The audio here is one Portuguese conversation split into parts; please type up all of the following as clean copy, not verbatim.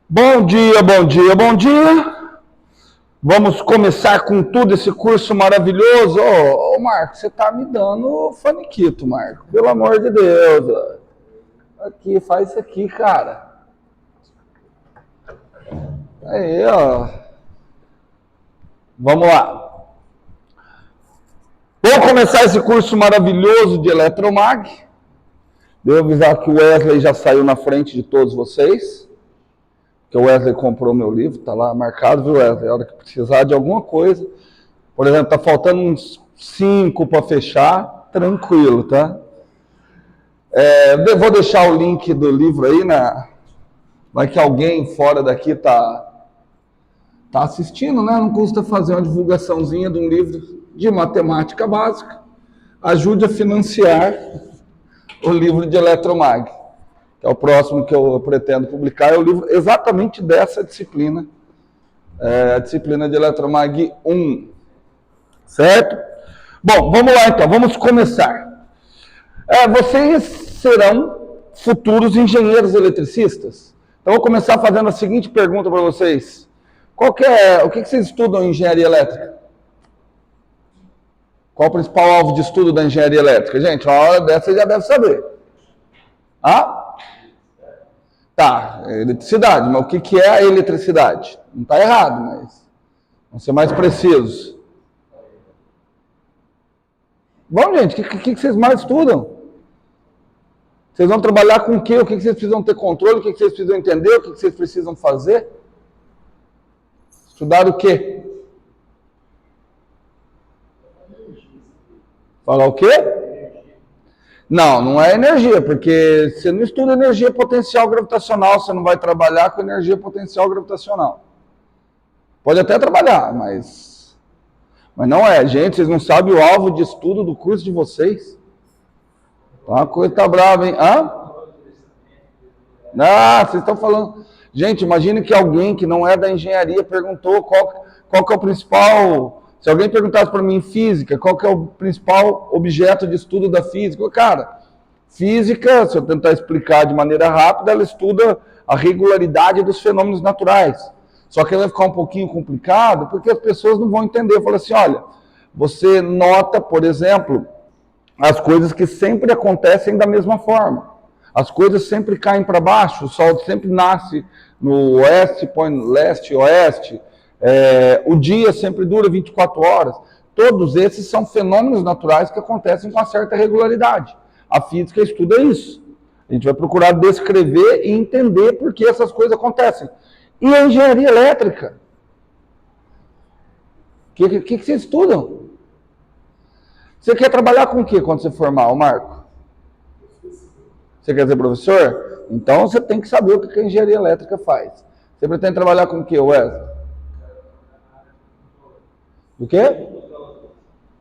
Bom dia, bom dia, bom dia. Vamos começar com tudo esse curso maravilhoso. Ô, Marco, você tá me dando faniquito, Marco. Pelo amor de Deus. Aqui, faz isso aqui, cara. Aí, ó. Vamos lá. Vamos começar esse curso maravilhoso de Eletromag. Devo avisar que o Wesley já saiu na frente de todos vocês. Que o Wesley comprou meu livro, tá lá marcado, viu, Wesley? A hora que precisar de alguma coisa, por exemplo, tá faltando uns 5 para fechar, tranquilo, tá? Vou deixar o link do livro aí, vai que alguém fora daqui tá assistindo, né? Não custa fazer uma divulgaçãozinha de um livro de matemática básica. Ajude a financiar o livro de Eletromag. Que é o próximo que eu pretendo publicar, é o livro exatamente dessa disciplina, a disciplina de Eletromag 1, certo? Bom, vamos lá então, vamos começar. Vocês serão futuros engenheiros eletricistas? Então, vou começar fazendo a seguinte pergunta para vocês. O que vocês estudam em engenharia elétrica? Qual o principal alvo de estudo da engenharia elétrica? Gente, uma hora dessa você já deve saber. Tá, eletricidade, mas o que é a eletricidade? Não está errado, mas vamos ser mais precisos. Bom, gente, o que vocês mais estudam? Vocês vão trabalhar com o quê? O que vocês precisam ter controle? O que vocês precisam entender? O que vocês precisam fazer? Estudar o quê? Falar o quê? Não é energia, porque você não estuda energia potencial gravitacional, você não vai trabalhar com energia potencial gravitacional. Pode até trabalhar, mas não é. Gente, vocês não sabem o alvo de estudo do curso de vocês? Tá, a coisa tá brava, hein? Vocês estão falando... Gente, imagine que alguém que não é da engenharia perguntou qual que é o principal... Se alguém perguntasse para mim em física, qual que é o principal objeto de estudo da física? Cara, física, se eu tentar explicar de maneira rápida, ela estuda a regularidade dos fenômenos naturais. Só que vai ficar um pouquinho complicado, porque as pessoas não vão entender. Fala assim, olha, você nota, por exemplo, as coisas que sempre acontecem da mesma forma. As coisas sempre caem para baixo, o sol sempre nasce no oeste, põe no leste, oeste. O dia sempre dura 24 horas. Todos esses são fenômenos naturais que acontecem com uma certa regularidade. A física estuda isso. A gente vai procurar descrever e entender por que essas coisas acontecem. E a engenharia elétrica? O que vocês estudam? Você quer trabalhar com o que quando você formar, Marco? Você quer ser professor? Então você tem que saber o que a engenharia elétrica faz. Você pretende trabalhar com o que, Wesley? O quê?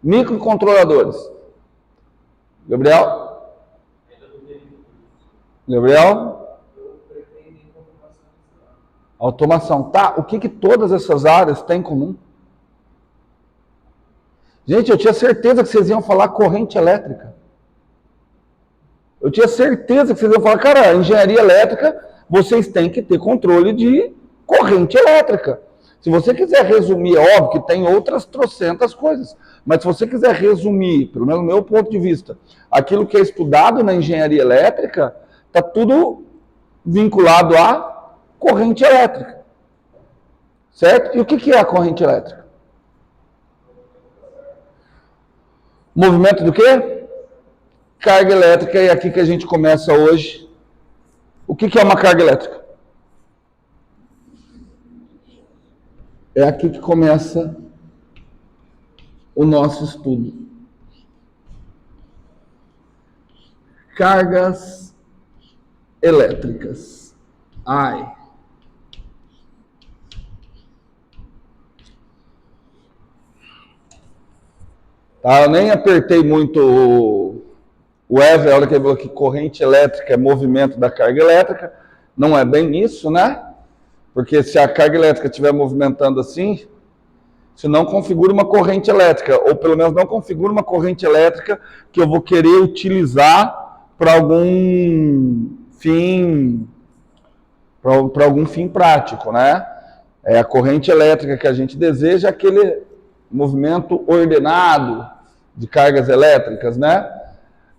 Microcontroladores. Gabriel? Automação. Tá, o que todas essas áreas têm em comum? Gente, eu tinha certeza que vocês iam falar corrente elétrica. Eu tinha certeza que vocês iam falar, cara, engenharia elétrica, vocês têm que ter controle de corrente elétrica. Se você quiser resumir, é óbvio que tem outras trocentas coisas, mas se você quiser resumir, pelo menos do meu ponto de vista, aquilo que é estudado na engenharia elétrica, está tudo vinculado à corrente elétrica. Certo? E o que é a corrente elétrica? Movimento do quê? Carga elétrica, e é aqui que a gente começa hoje. O que é uma carga elétrica? É aqui que começa o nosso estudo. Cargas elétricas. Eu nem apertei muito o Wesley, a hora que ele falou que corrente elétrica é movimento da carga elétrica. Não é bem isso, né? Porque se a carga elétrica estiver movimentando assim, isso não configura uma corrente elétrica, ou pelo menos não configura uma corrente elétrica que eu vou querer utilizar para algum fim para algum fim prático, né? A corrente elétrica que a gente deseja é aquele movimento ordenado de cargas elétricas, né?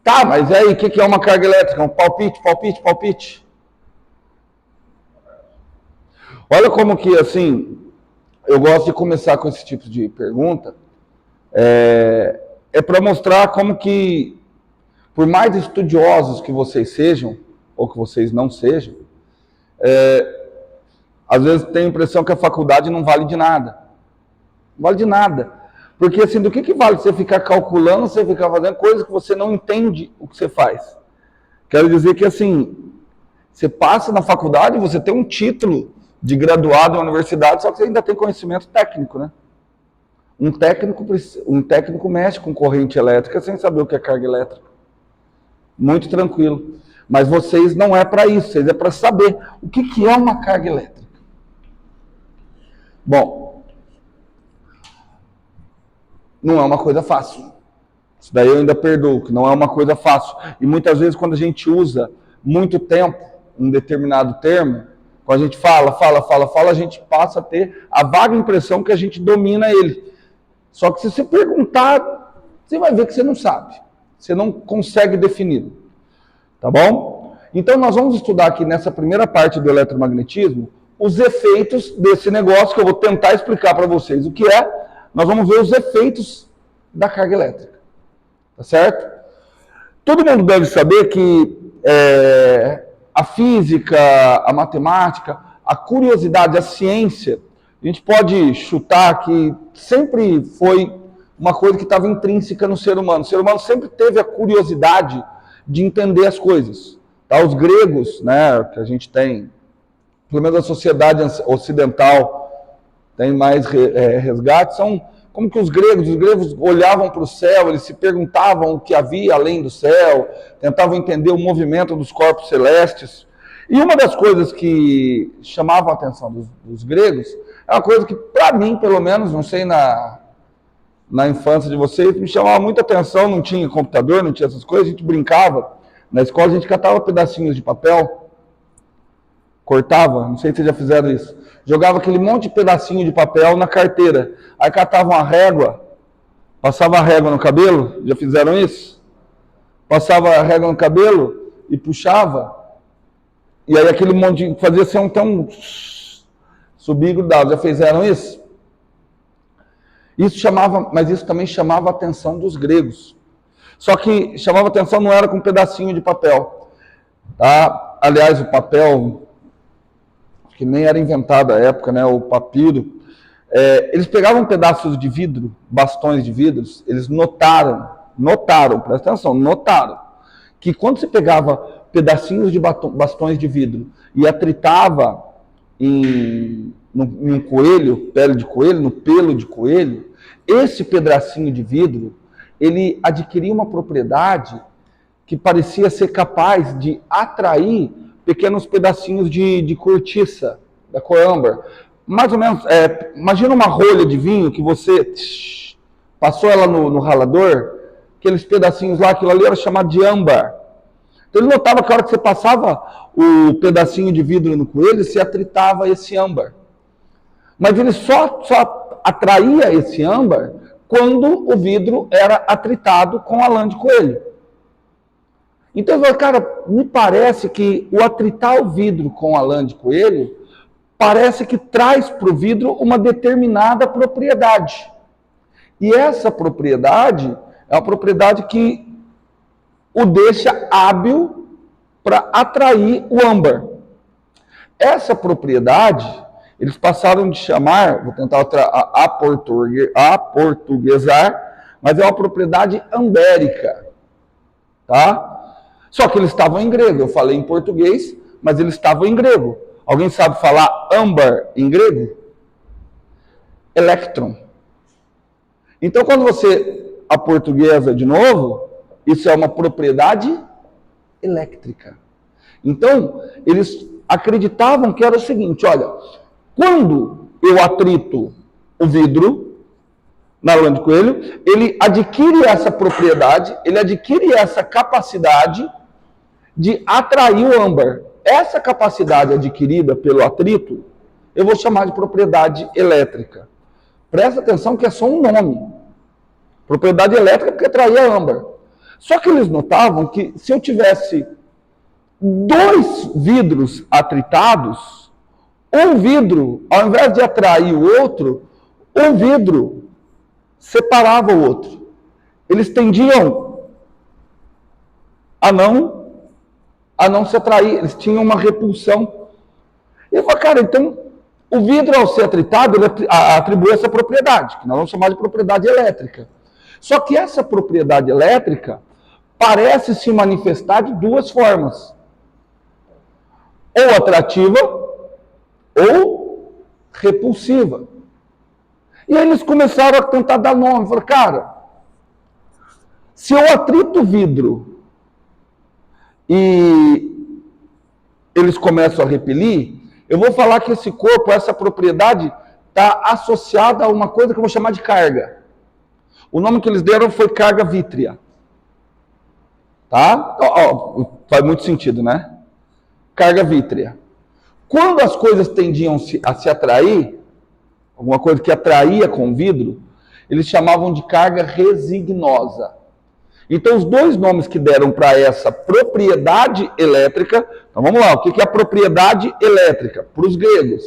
Tá, mas aí, o que é uma carga elétrica? Um palpite, palpite, palpite. Olha como que, assim, eu gosto de começar com esse tipo de pergunta, para mostrar como que, por mais estudiosos que vocês sejam, ou que vocês não sejam, às vezes tem a impressão que a faculdade não vale de nada. Não vale de nada. Porque, assim, do que vale você ficar calculando, você ficar fazendo coisas que você não entende o que você faz? Quero dizer que, assim, você passa na faculdade, você tem um título de graduado na universidade, só que você ainda tem conhecimento técnico, né? Um técnico mexe com corrente elétrica sem saber o que é carga elétrica. Muito tranquilo. Mas vocês não é para isso, vocês é para saber o que é uma carga elétrica. Bom, não é uma coisa fácil. Isso daí eu ainda perdoo, que não é uma coisa fácil. E muitas vezes quando a gente usa muito tempo um determinado termo, quando a gente fala, a gente passa a ter a vaga impressão que a gente domina ele. Só que se você perguntar, você vai ver que você não sabe. Você não consegue defini-lo. Tá bom? Então nós vamos estudar aqui nessa primeira parte do eletromagnetismo os efeitos desse negócio que eu vou tentar explicar para vocês o que é. Nós vamos ver os efeitos da carga elétrica. Tá certo? Todo mundo deve saber que a física, a matemática, a curiosidade, a ciência, a gente pode chutar que sempre foi uma coisa que estava intrínseca no ser humano. O ser humano sempre teve a curiosidade de entender as coisas. Tá? Os gregos, né, que a gente tem, pelo menos a sociedade ocidental tem mais resgate, são como que os gregos olhavam para o céu, eles se perguntavam o que havia além do céu, tentavam entender o movimento dos corpos celestes. E uma das coisas que chamava a atenção dos gregos é uma coisa que, para mim, pelo menos, não sei na infância de vocês, me chamava muita atenção, não tinha computador, não tinha essas coisas, a gente brincava. Na escola a gente catava pedacinhos de papel, cortava, não sei se vocês já fizeram isso, jogava aquele monte de pedacinho de papel na carteira, aí catava uma régua, passava a régua no cabelo, já fizeram isso? Passava a régua no cabelo e puxava, e aí aquele monte de, fazia assim subir e grudava, já fizeram isso? Mas isso também chamava a atenção dos gregos. Só que chamava a atenção não era com um pedacinho de papel. Tá? Aliás, o papel, que nem era inventado à época, né? O papiro. Eles pegavam pedaços de vidro, bastões de vidros, eles notaram, presta atenção, notaram, que quando você pegava pedacinhos de bastões de vidro e atritava em um coelho, pele de coelho, no pelo de coelho, esse pedacinho de vidro, ele adquiria uma propriedade que parecia ser capaz de atrair pequenos pedacinhos de cortiça, da cor âmbar. Mais ou menos, imagina uma rolha de vinho que você passou ela no ralador, aqueles pedacinhos lá, aquilo ali era chamado de âmbar. Então ele notava que a hora que você passava o pedacinho de vidro no coelho, se atritava esse âmbar. Mas ele só atraía esse âmbar quando o vidro era atritado com a lã de coelho. Então, cara, me parece que o atritar o vidro com a lã de coelho parece que traz para o vidro uma determinada propriedade. E essa propriedade é uma propriedade que o deixa hábil para atrair o âmbar. Essa propriedade, eles passaram de chamar, vou tentar aportuguesar, mas é uma propriedade ambérica. Tá? Só que eles estavam em grego, eu falei em português, mas eles estavam em grego. Alguém sabe falar âmbar em grego? Elétron. Então, quando você aportuguesa de novo, isso é uma propriedade elétrica. Então, eles acreditavam que era o seguinte, olha, quando eu atrito o vidro na lã de coelho, ele adquire essa propriedade, ele adquire essa capacidade de atrair o âmbar. essa capacidade adquirida pelo atrito, eu vou chamar de propriedade elétrica. Presta atenção que é só um nome. Propriedade elétrica porque atraía âmbar. Só que eles notavam que se eu tivesse 2 vidros atritados, um vidro, ao invés de atrair o outro, um vidro separava o outro. Eles tendiam a não se atrair, eles tinham uma repulsão. E eu falei, cara, então o vidro, ao ser atritado, ele atribui essa propriedade, que nós vamos chamar de propriedade elétrica. Só que essa propriedade elétrica parece se manifestar de 2 formas. Ou atrativa, ou repulsiva. E aí eles começaram a tentar dar nome. Falaram, cara, se eu atrito o vidro e eles começam a repelir, eu vou falar que esse corpo, essa propriedade, está associada a uma coisa que eu vou chamar de carga. O nome que eles deram foi carga vítrea. Tá? Faz muito sentido, né? Carga vítrea. Quando as coisas tendiam a se atrair, alguma coisa que atraía com o vidro, eles chamavam de carga resignosa. Então, os 2 nomes que deram para essa propriedade elétrica, então vamos lá, o que é a propriedade elétrica? Para os gregos.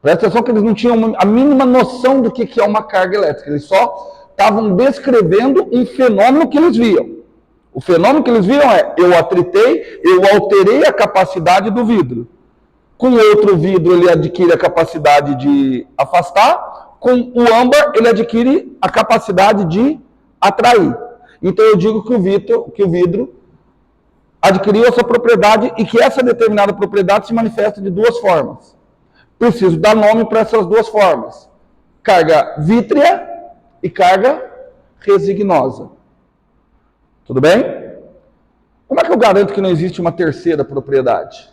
Presta atenção que eles não tinham a mínima noção do que é uma carga elétrica, eles só estavam descrevendo um fenômeno que eles viam. O fenômeno que eles viram é, eu atritei, eu alterei a capacidade do vidro. Com outro vidro ele adquire a capacidade de afastar, com o âmbar ele adquire a capacidade de atrair. Então eu digo que o vidro adquiriu essa propriedade e que essa determinada propriedade se manifesta de 2 formas. Preciso dar nome para essas 2 formas. Carga vítrea e carga resignosa. Tudo bem? Como é que eu garanto que não existe uma terceira propriedade?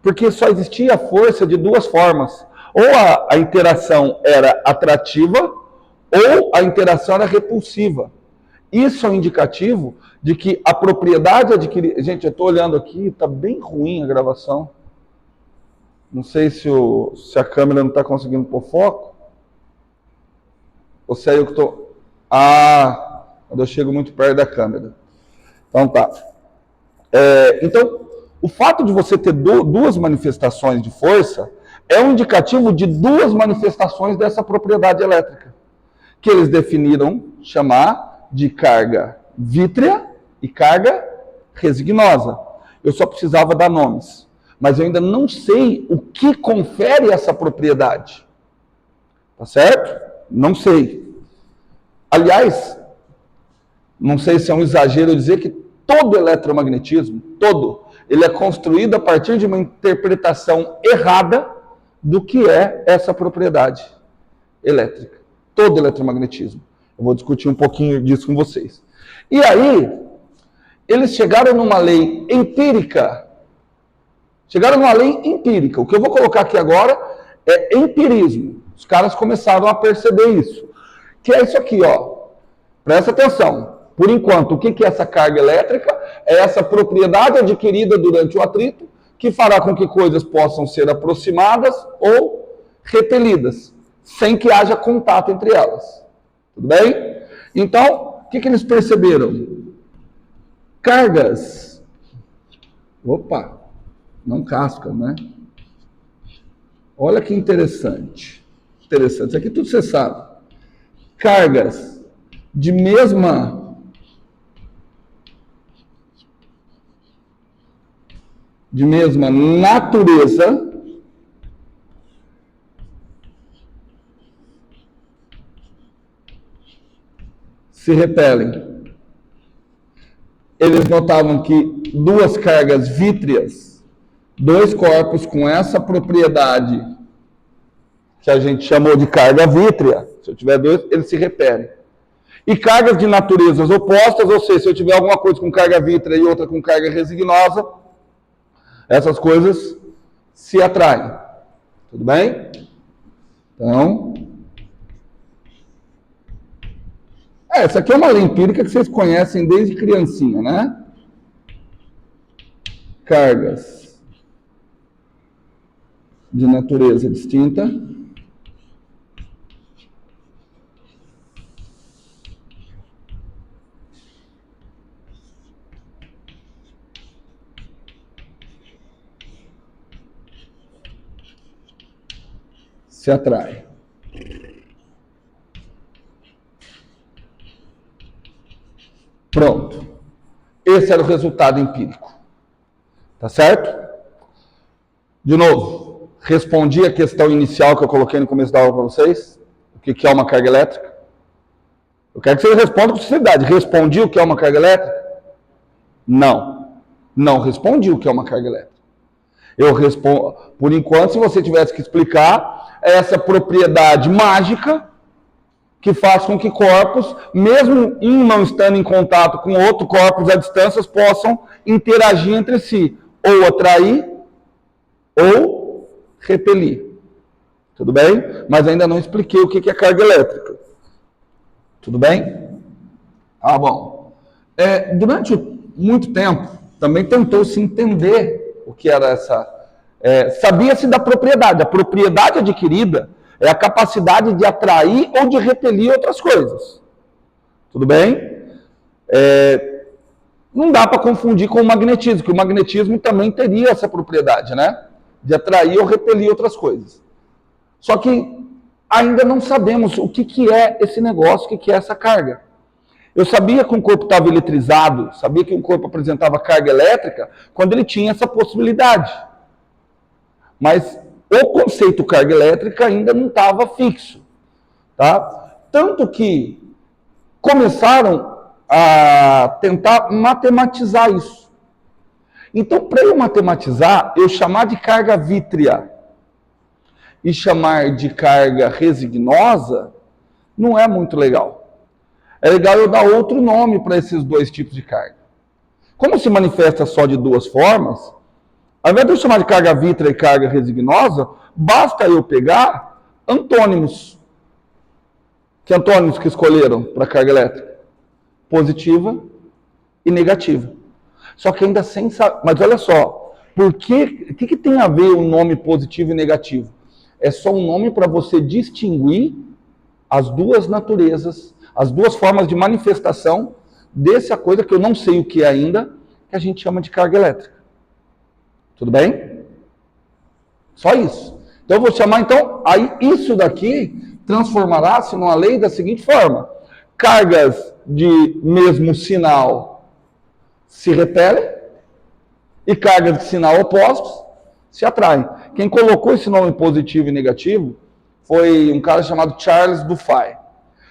Porque só existia força de 2 formas. Ou a interação era atrativa, ou a interação era repulsiva. Isso é um indicativo de que a propriedade adquirida... Gente, eu estou olhando aqui, está bem ruim a gravação. Não sei se a câmera não está conseguindo pôr foco. Ou se é eu que estou... quando eu chego muito perto da câmera. Então tá. Então, o fato de você ter 2 manifestações de força é um indicativo de 2 manifestações dessa propriedade elétrica, que eles definiram chamar de carga vítrea e carga resignosa. Eu só precisava dar nomes, mas eu ainda não sei o que confere essa propriedade. Tá certo? Não sei. Aliás, não sei se é um exagero dizer que todo eletromagnetismo, ele é construído a partir de uma interpretação errada do que é essa propriedade elétrica. Todo eletromagnetismo. Eu vou discutir um pouquinho disso com vocês. E aí, eles chegaram numa lei empírica. O que eu vou colocar aqui agora é empirismo. Os caras começaram a perceber isso. Que é isso aqui, ó. Presta atenção. Por enquanto, o que é essa carga elétrica? É essa propriedade adquirida durante o atrito que fará com que coisas possam ser aproximadas ou repelidas, sem que haja contato entre elas. Tudo bem? Então, o que eles perceberam? Cargas... Opa! Não casca, né? Olha que interessante. Isso aqui tudo você sabe. Cargas de mesma natureza se repelem. Eles notavam que 2 cargas vítreas, 2 corpos com essa propriedade que a gente chamou de carga vítrea, se eu tiver 2, eles se repelem. E cargas de naturezas opostas, ou seja, se eu tiver alguma coisa com carga vítrea e outra com carga resignosa, essas coisas se atraem. Tudo bem? Então, essa aqui é uma lei empírica que vocês conhecem desde criancinha, né? Cargas de natureza distinta. Se atrai. Pronto. Esse era o resultado empírico. Tá certo? De novo, respondi a questão inicial que eu coloquei no começo da aula para vocês. O que é uma carga elétrica? Eu quero que vocês respondam com sinceridade. Respondi o que é uma carga elétrica? Não. Não respondi o que é uma carga elétrica. Eu respondo, por enquanto, se você tivesse que explicar, é essa propriedade mágica que faz com que corpos, mesmo um não estando em contato com outro, corpos à distância, possam interagir entre si, ou atrair, ou repelir. Tudo bem? Mas ainda não expliquei o que é carga elétrica. Tudo bem? Ah, bom. Durante muito tempo, também tentou-se entender o que era essa... sabia-se da propriedade. A propriedade adquirida é a capacidade de atrair ou de repelir outras coisas. Tudo bem? Não dá para confundir com o magnetismo, que o magnetismo também teria essa propriedade, né? De atrair ou repelir outras coisas. Só que ainda não sabemos o que é esse negócio, o que é essa carga. Eu sabia que um corpo estava eletrizado, sabia que um corpo apresentava carga elétrica quando ele tinha essa possibilidade. Mas o conceito carga elétrica ainda não estava fixo. Tá? Tanto que começaram a tentar matematizar isso. Então, para eu matematizar, eu chamar de carga vítrea e chamar de carga resignosa não é muito legal. É legal eu dar outro nome para esses dois tipos de carga. Como se manifesta só de duas formas, ao invés de eu chamar de carga vítrea e carga resignosa, basta eu pegar antônimos. Que antônimos que escolheram para carga elétrica? Positiva e negativa. Só que ainda sem saber. Mas olha só, o que tem a ver o nome positivo e negativo? É só um nome para você distinguir as duas naturezas, as duas formas de manifestação dessa coisa que eu não sei o que é ainda, que a gente chama de carga elétrica. Tudo bem? Só isso. Então eu vou chamar, aí isso daqui transformará-se numa lei da seguinte forma: cargas de mesmo sinal se repelem e cargas de sinal opostos se atraem. Quem colocou esse nome positivo e negativo foi um cara chamado Charles Dufay.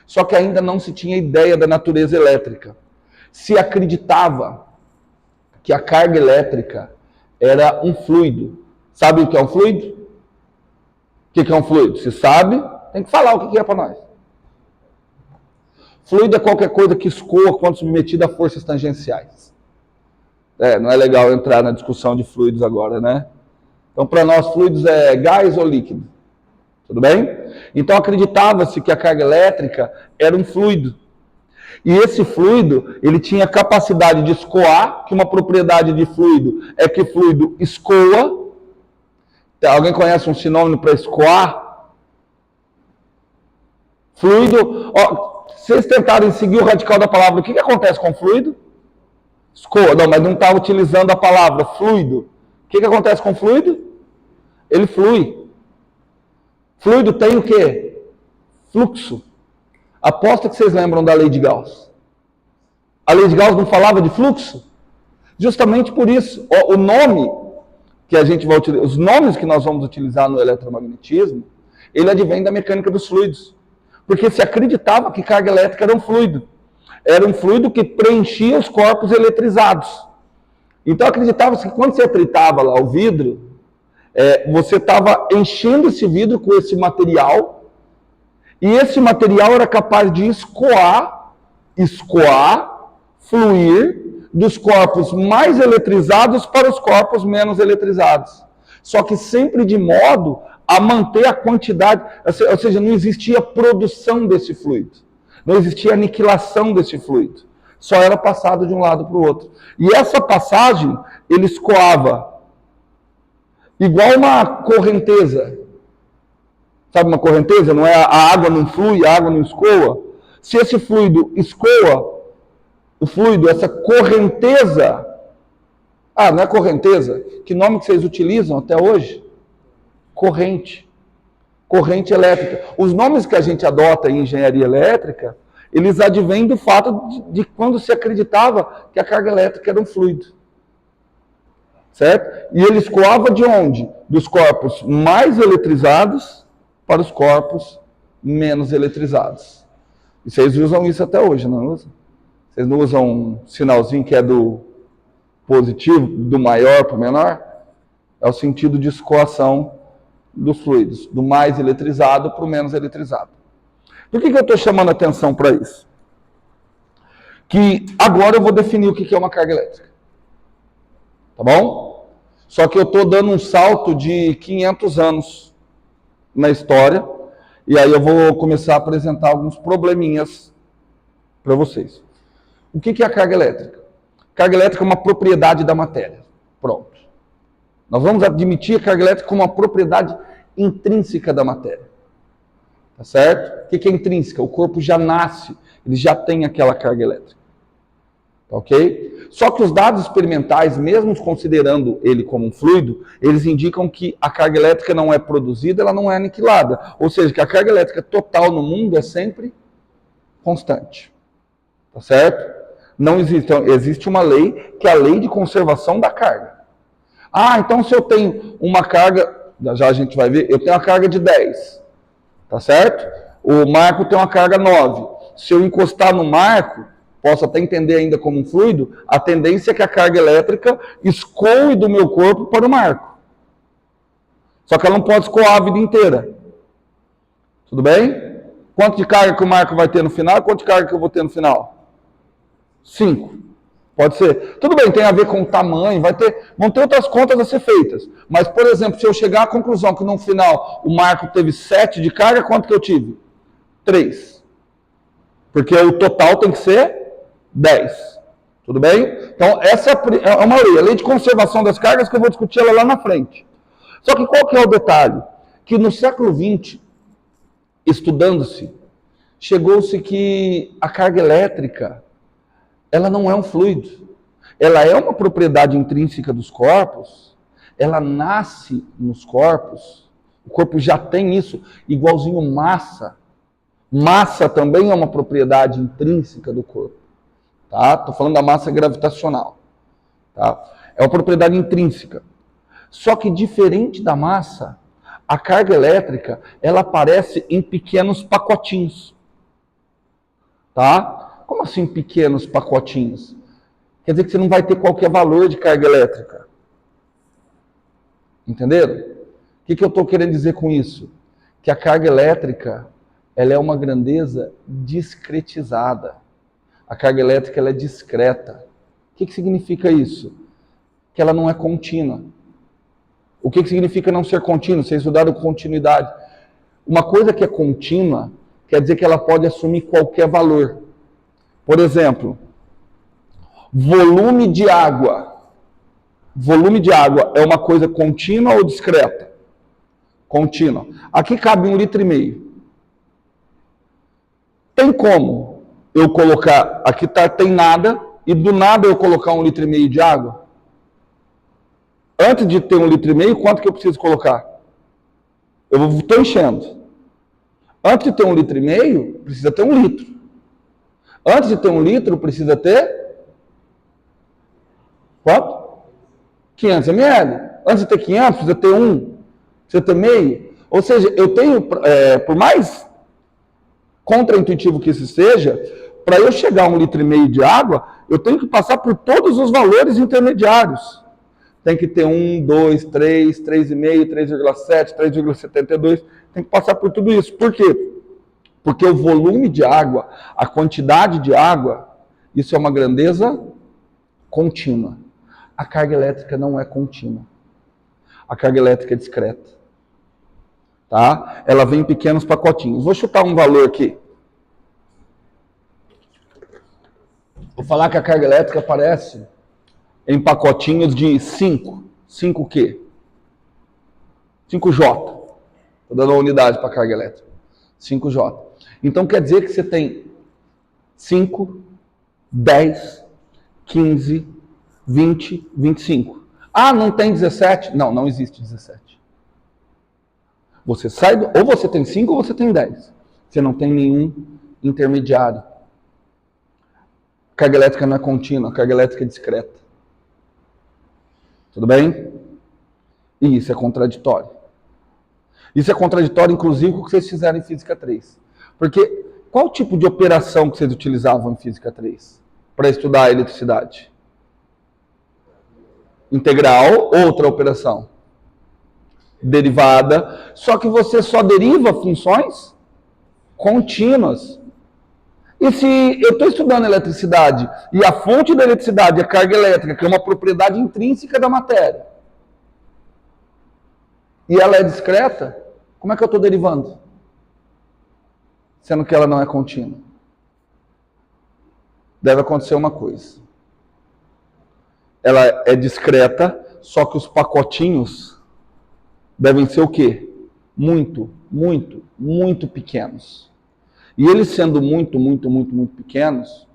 Só que ainda não se tinha ideia da natureza elétrica. Se acreditava que a carga elétrica era um fluido. Sabe o que é um fluido? O que é um fluido? Se sabe, tem que falar o que é para nós. Fluido é qualquer coisa que escoa quando submetida a forças tangenciais. Não é legal entrar na discussão de fluidos agora, né? Então, para nós, fluidos é gás ou líquido. Tudo bem? Então, acreditava-se que a carga elétrica era um fluido. E esse fluido, ele tinha capacidade de escoar, que uma propriedade de fluido é que o fluido escoa. Alguém conhece um sinônimo para escoar? Fluido. Vocês tentarem seguir o radical da palavra, o que acontece com o fluido? Escoa. Não, mas não está utilizando a palavra fluido. O que acontece com o fluido? Ele flui. Fluido tem o quê? Fluxo. Aposto que vocês lembram da lei de Gauss. A lei de Gauss não falava de fluxo? Justamente por isso. O nome que a gente vai utilizar, os nomes que nós vamos utilizar no eletromagnetismo, ele advém da mecânica dos fluidos. Porque se acreditava que carga elétrica era um fluido. Era um fluido que preenchia os corpos eletrizados. Então acreditava-se que quando você atritava lá o vidro, você estava enchendo esse vidro com esse material, e esse material era capaz de escoar, fluir dos corpos mais eletrizados para os corpos menos eletrizados. Só que sempre de modo a manter a quantidade, ou seja, não existia produção desse fluido, não existia aniquilação desse fluido, só era passado de um lado para o outro. E essa passagem, ele escoava Igual uma correnteza. Sabe uma correnteza? Não é a água não flui, a água não escoa. Se esse fluido escoa, o fluido, essa correnteza... Ah, não é correnteza? Que nome que vocês utilizam até hoje? Corrente. Corrente elétrica. Os nomes que a gente adota em engenharia elétrica, eles advêm do fato de quando se acreditava que a carga elétrica era um fluido. Certo? E ele escoava de onde? Dos corpos mais eletrizados para os corpos menos eletrizados. E vocês usam isso até hoje, não usam? Vocês não usam um sinalzinho que é do positivo, do maior para o menor? É o sentido de escoação dos fluidos, do mais eletrizado para o menos eletrizado. Por que eu estou chamando a atenção para isso? Que agora eu vou definir o que é uma carga elétrica. Tá bom? Só que eu estou dando um salto de 500 anos na história, e aí eu vou começar a apresentar alguns probleminhas para vocês. O que é a carga elétrica? Carga elétrica é uma propriedade da matéria. Pronto. Nós vamos admitir a carga elétrica como uma propriedade intrínseca da matéria. Tá certo? O que é intrínseca? O corpo já nasce, ele já tem aquela carga elétrica. Tá ok? Só que os dados experimentais, mesmo considerando ele como um fluido, eles indicam que a carga elétrica não é produzida, ela não é aniquilada. Ou seja, que a carga elétrica total no mundo é sempre constante. Tá certo? Não existe. Então, existe uma lei, que é a lei de conservação da carga. Ah, então se eu tenho uma carga, já a gente vai ver, eu tenho uma carga de 10. Tá certo? O Marco tem uma carga 9. Se eu encostar no Marco, posso até entender ainda como um fluido, a tendência é que a carga elétrica escoe do meu corpo para o Marco. Só que ela não pode escoar a vida inteira. Tudo bem? Quanto de carga que o Marco vai ter no final? Quanto de carga que eu vou ter no final? 5. Pode ser. Tudo bem, tem a ver com o tamanho, vão ter outras contas a ser feitas. Mas, por exemplo, se eu chegar à conclusão que no final o Marco teve 7 de carga, quanto que eu tive? 3. Porque o total tem que ser 10. Tudo bem? Então, essa é uma lei. A lei de conservação das cargas, que eu vou discutir ela lá na frente. Só que qual que é o detalhe? Que no século XX, estudando-se, chegou-se que a carga elétrica, ela não é um fluido. Ela é uma propriedade intrínseca dos corpos, ela nasce nos corpos, o corpo já tem isso, igualzinho massa. Massa também é uma propriedade intrínseca do corpo. Tá? Estou falando da massa gravitacional. Tá? É uma propriedade intrínseca. Só que diferente da massa, a carga elétrica, ela aparece em pequenos pacotinhos. Tá? Como assim pequenos pacotinhos? Quer dizer que você não vai ter qualquer valor de carga elétrica. Entenderam? O que eu estou querendo dizer com isso? Que a carga elétrica, ela é uma grandeza discretizada. A carga elétrica, ela é discreta. O que significa isso? Que ela não é contínua. O que significa não ser contínua? Vocês estudaram continuidade. Uma coisa que é contínua, quer dizer que ela pode assumir qualquer valor. Por exemplo, volume de água. Volume de água é uma coisa contínua ou discreta? Contínua. Aqui cabe 1,5 litro. Tem como eu colocar, aqui tem nada, e do nada eu colocar 1,5 litro de água? Antes de ter 1,5 litro, quanto que eu preciso colocar? Eu estou enchendo. Antes de ter 1,5 litro, precisa ter 1 litro. Antes de ter 1 litro, precisa ter quanto? 500 ml. Antes de ter 500, precisa ter 1. Precisa ter meio. Ou seja, eu tenho, por mais contraintuitivo que isso seja, para eu chegar a 1,5 litro de água, eu tenho que passar por todos os valores intermediários. Tem que ter 1, 2, 3, 3,5, 3,7, 3,72. Tem que passar por tudo isso. Por quê? Porque o volume de água, a quantidade de água, isso é uma grandeza contínua. A carga elétrica não é contínua. A carga elétrica é discreta. Tá? Ela vem em pequenos pacotinhos. Vou chutar um valor aqui. Vou falar que a carga elétrica aparece em pacotinhos de 5. 5 o quê? 5J. Estou dando uma unidade para carga elétrica. 5J. Então quer dizer que você tem 5, 10, 15, 20, 25. Ah, não tem 17? Não, não existe 17. Você sai, ou você tem 5 ou você tem 10. Você não tem nenhum intermediário. A carga elétrica não é contínua, a carga elétrica é discreta. Tudo bem? E isso é contraditório. Isso é contraditório, inclusive, com o que vocês fizeram em Física 3. Porque qual tipo de operação que vocês utilizavam em Física 3 para estudar a eletricidade? Integral, outra operação. Derivada. Só que você só deriva funções contínuas. E se eu estou estudando eletricidade e a fonte da eletricidade é a carga elétrica, que é uma propriedade intrínseca da matéria, e ela é discreta, como é que eu estou derivando? Sendo que ela não é contínua. Deve acontecer uma coisa. Ela é discreta, só que os pacotinhos devem ser o quê? Muito, muito, muito pequenos. E eles sendo muito, muito, muito, muito pequenos,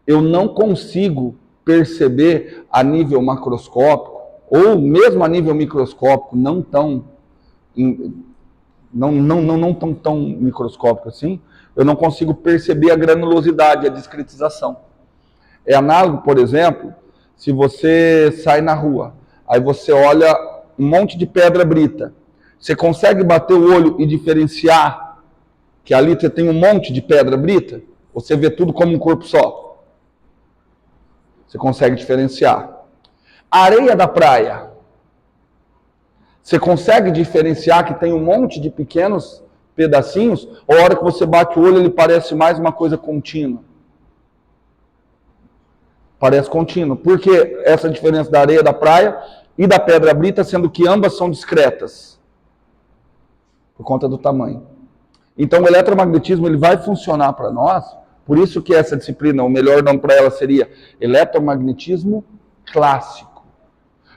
eu não consigo perceber a nível macroscópico, ou mesmo a nível microscópico, não tão microscópico assim, eu não consigo perceber a granulosidade, a discretização. É análogo, por exemplo, se você sai na rua, aí você olha um monte de pedra brita, você consegue bater o olho e diferenciar que ali você tem um monte de pedra brita? Você vê tudo como um corpo só? Você consegue diferenciar. A areia da praia, você consegue diferenciar que tem um monte de pequenos pedacinhos, ou a hora que você bate o olho ele parece mais uma coisa contínua? Parece contínuo. Por que essa diferença da areia da praia e da pedra brita, sendo que ambas são discretas? Por conta do tamanho. Então o eletromagnetismo ele vai funcionar para nós, por isso que essa disciplina, o melhor nome para ela seria eletromagnetismo clássico.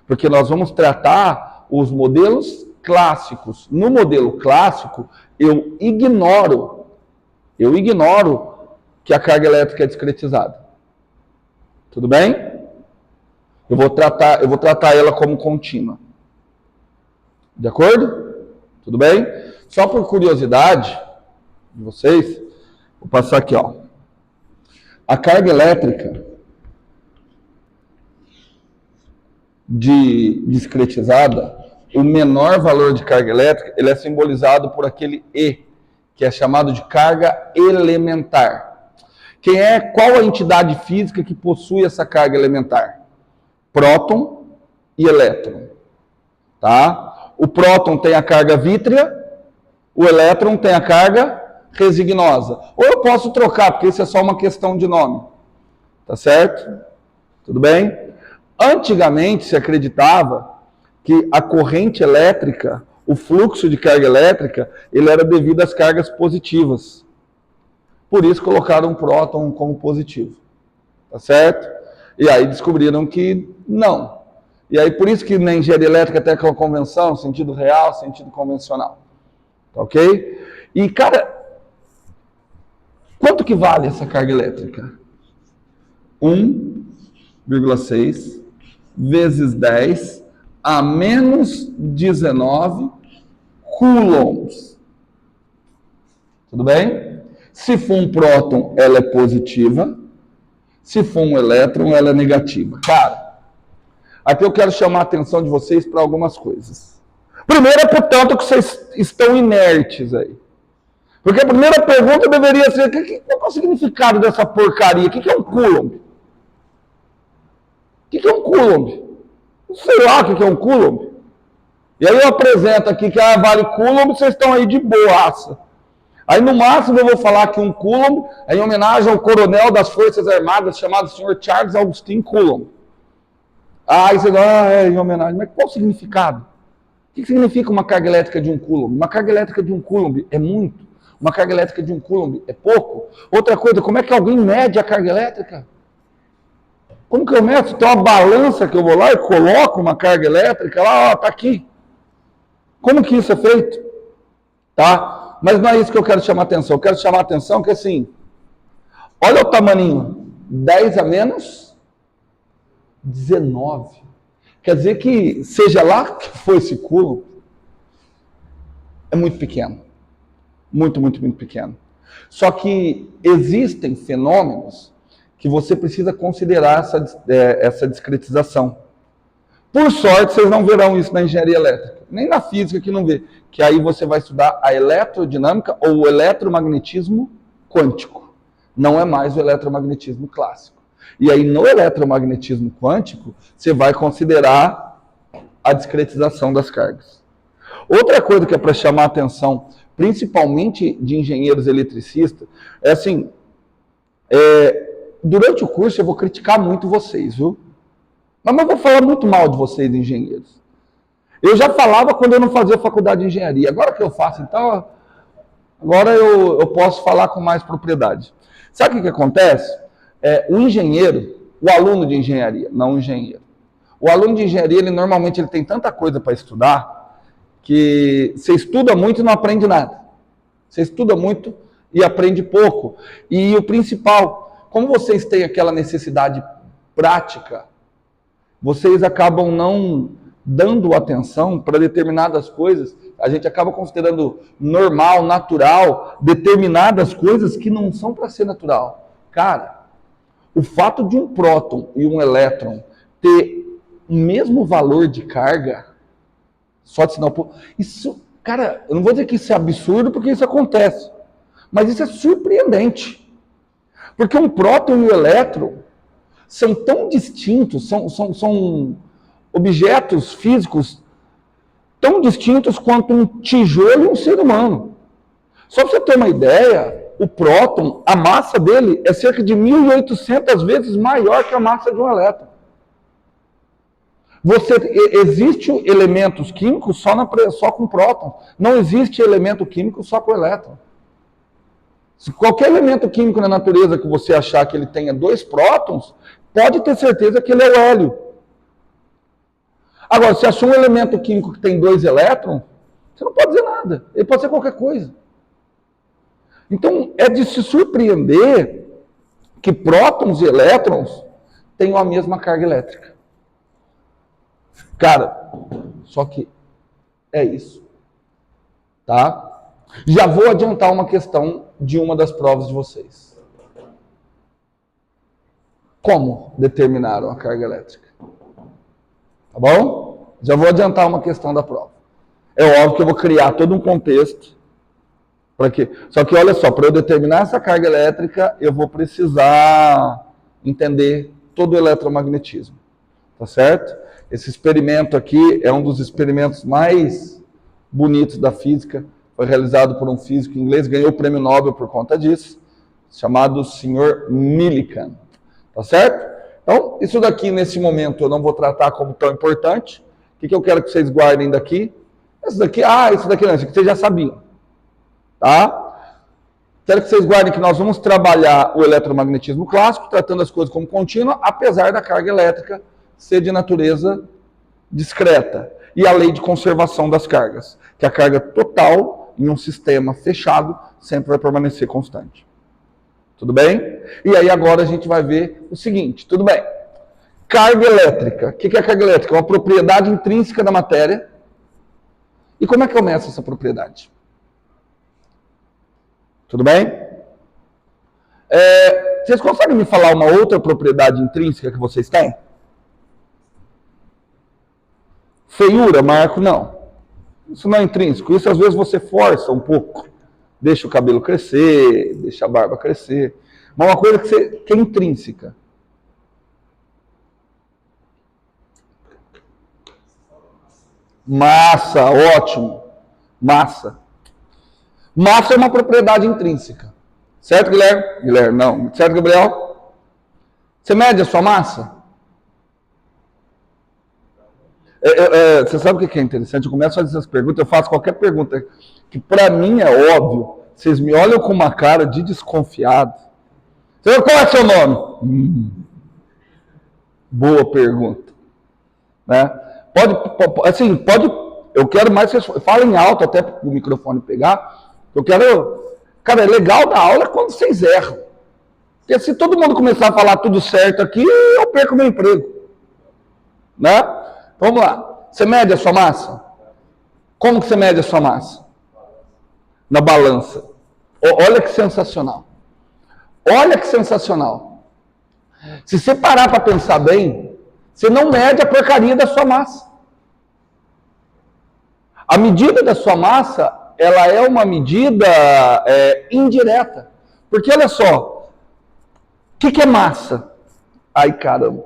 Porque nós vamos tratar os modelos clássicos. No modelo clássico, eu ignoro que a carga elétrica é discretizada. Tudo bem? Eu vou tratar ela como contínua. De acordo? Tudo bem? Só por curiosidade de vocês, vou passar aqui, ó. A carga elétrica discretizada, o menor valor de carga elétrica, ele é simbolizado por aquele E, que é chamado de carga elementar. Qual a entidade física que possui essa carga elementar? Próton e elétron. Tá? O próton tem a carga vítrea, o elétron tem a carga resignosa. Ou eu posso trocar, porque isso é só uma questão de nome. Tá certo? Tudo bem? Antigamente se acreditava que a corrente elétrica, o fluxo de carga elétrica, ele era devido às cargas positivas. Por isso colocaram o próton como positivo. Tá certo? E aí descobriram que não. E aí por isso que na engenharia elétrica tem aquela convenção, sentido real, sentido convencional. Tá ok? E cara, quanto que vale essa carga elétrica? 1,6 vezes 10 a menos 19 coulombs. Tudo bem? Se for um próton, ela é positiva. Se for um elétron, ela é negativa. Cara, aqui eu quero chamar a atenção de vocês para algumas coisas. Primeiro é portanto que vocês estão inertes aí. Porque a primeira pergunta deveria ser, qual é o significado dessa porcaria? O que é um coulomb? O que é um coulomb? Não sei lá o que é um coulomb. E aí eu apresento aqui que vale coulomb, vocês estão aí de boaça. Aí no máximo eu vou falar que um coulomb é em homenagem ao coronel das Forças Armadas chamado Sr. Charles Augustin Coulomb. Aí você é em homenagem. Mas qual o significado? O que significa uma carga elétrica de um coulomb? Uma carga elétrica de um coulomb é muito. Uma carga elétrica de um coulomb é pouco. Outra coisa, como é que alguém mede a carga elétrica? Como que eu meço? Tem uma balança que eu vou lá e coloco uma carga elétrica lá, ó, tá aqui. Como que isso é feito? Tá? Mas não é isso que eu quero chamar a atenção. Eu quero chamar a atenção que assim, olha o tamaninho, 10 a menos 19. Quer dizer que, seja lá que for esse cúmulo, é muito pequeno. Muito, muito, muito pequeno. Só que existem fenômenos que você precisa considerar essa discretização. Por sorte, vocês não verão isso na engenharia elétrica, nem na física que não vê. Que aí você vai estudar a eletrodinâmica ou o eletromagnetismo quântico. Não é mais o eletromagnetismo clássico. E aí, no eletromagnetismo quântico, você vai considerar a discretização das cargas. Outra coisa que é para chamar a atenção, principalmente de engenheiros eletricistas, é assim, durante o curso eu vou criticar muito vocês, viu? Mas eu vou falar muito mal de vocês, engenheiros. Eu já falava quando eu não fazia faculdade de engenharia. Agora que eu faço, então, agora eu posso falar com mais propriedade. Sabe o que acontece? O engenheiro, o aluno de engenharia, não o engenheiro. O aluno de engenharia, ele normalmente tem tanta coisa para estudar, que você estuda muito e não aprende nada. Você estuda muito e aprende pouco. E o principal, como vocês têm aquela necessidade prática, vocês acabam não dando atenção para determinadas coisas. A gente acaba considerando normal, natural, determinadas coisas que não são para ser natural. Cara, o fato de um próton e um elétron ter o mesmo valor de carga, só de sinal... Isso, cara, eu não vou dizer que isso é absurdo, porque isso acontece. Mas isso é surpreendente. Porque um próton e um elétron são tão distintos, são objetos físicos tão distintos quanto um tijolo e um ser humano. Só para você ter uma ideia, o próton, a massa dele é cerca de 1.800 vezes maior que a massa de um elétron. Existem elementos químicos só com próton. Não existe elemento químico só com elétron. Se qualquer elemento químico na natureza que você achar que ele tenha 2 prótons, pode ter certeza que ele é o hélio. Agora, se achou um elemento químico que tem 2 elétrons, você não pode dizer nada. Ele pode ser qualquer coisa. Então, é de se surpreender que prótons e elétrons tenham a mesma carga elétrica. Cara, só que é isso. Tá? Já vou adiantar uma questão de uma das provas de vocês. Como determinaram a carga elétrica? Tá bom? Já vou adiantar uma questão da prova. É óbvio que eu vou criar todo um contexto. Para quê? Só que olha só, para eu determinar essa carga elétrica, eu vou precisar entender todo o eletromagnetismo. Tá certo? Esse experimento aqui é um dos experimentos mais bonitos da física. Foi realizado por um físico inglês, ganhou o prêmio Nobel por conta disso, chamado Sr. Millikan. Tá certo? Então, isso daqui, nesse momento, eu não vou tratar como tão importante. O que eu quero que vocês guardem daqui? Isso daqui não, isso aqui vocês já sabiam. Tá? Quero que vocês guardem que nós vamos trabalhar o eletromagnetismo clássico, tratando as coisas como contínua, apesar da carga elétrica ser de natureza discreta. E a lei de conservação das cargas, que a carga total em um sistema fechado sempre vai permanecer constante. Tudo bem? E aí agora a gente vai ver o seguinte, tudo bem. Carga elétrica. O que é carga elétrica? É uma propriedade intrínseca da matéria. E como é que começa essa propriedade? Tudo bem? Vocês conseguem me falar uma outra propriedade intrínseca que vocês têm? Feiura, Marco? Não. Isso não é intrínseco. Isso às vezes você força um pouco. Deixa o cabelo crescer, deixa a barba crescer. Mas uma coisa que é intrínseca. Massa, ótimo. Massa. Massa é uma propriedade intrínseca. Certo, Guilherme? Guilherme, não. Certo, Gabriel? Você mede a sua massa? Você sabe o que é interessante? Eu começo a fazer essas perguntas, eu faço qualquer pergunta que para mim é óbvio. Vocês me olham com uma cara de desconfiado. Você qual é o seu nome? Boa pergunta. Né? Pode Eu quero mais que vocês falem alto até para o microfone pegar. Eu quero... Cara, é legal dar aula quando vocês erram. Porque se todo mundo começar a falar tudo certo aqui, eu perco meu emprego. Né? Vamos lá. Você mede a sua massa? Como que você mede a sua massa? Na balança. Olha que sensacional. Olha que sensacional. Se você parar para pensar bem, você não mede a porcaria da sua massa. A medida da sua massa, ela é uma medida indireta. Porque olha só, o que é massa? Ai, caramba.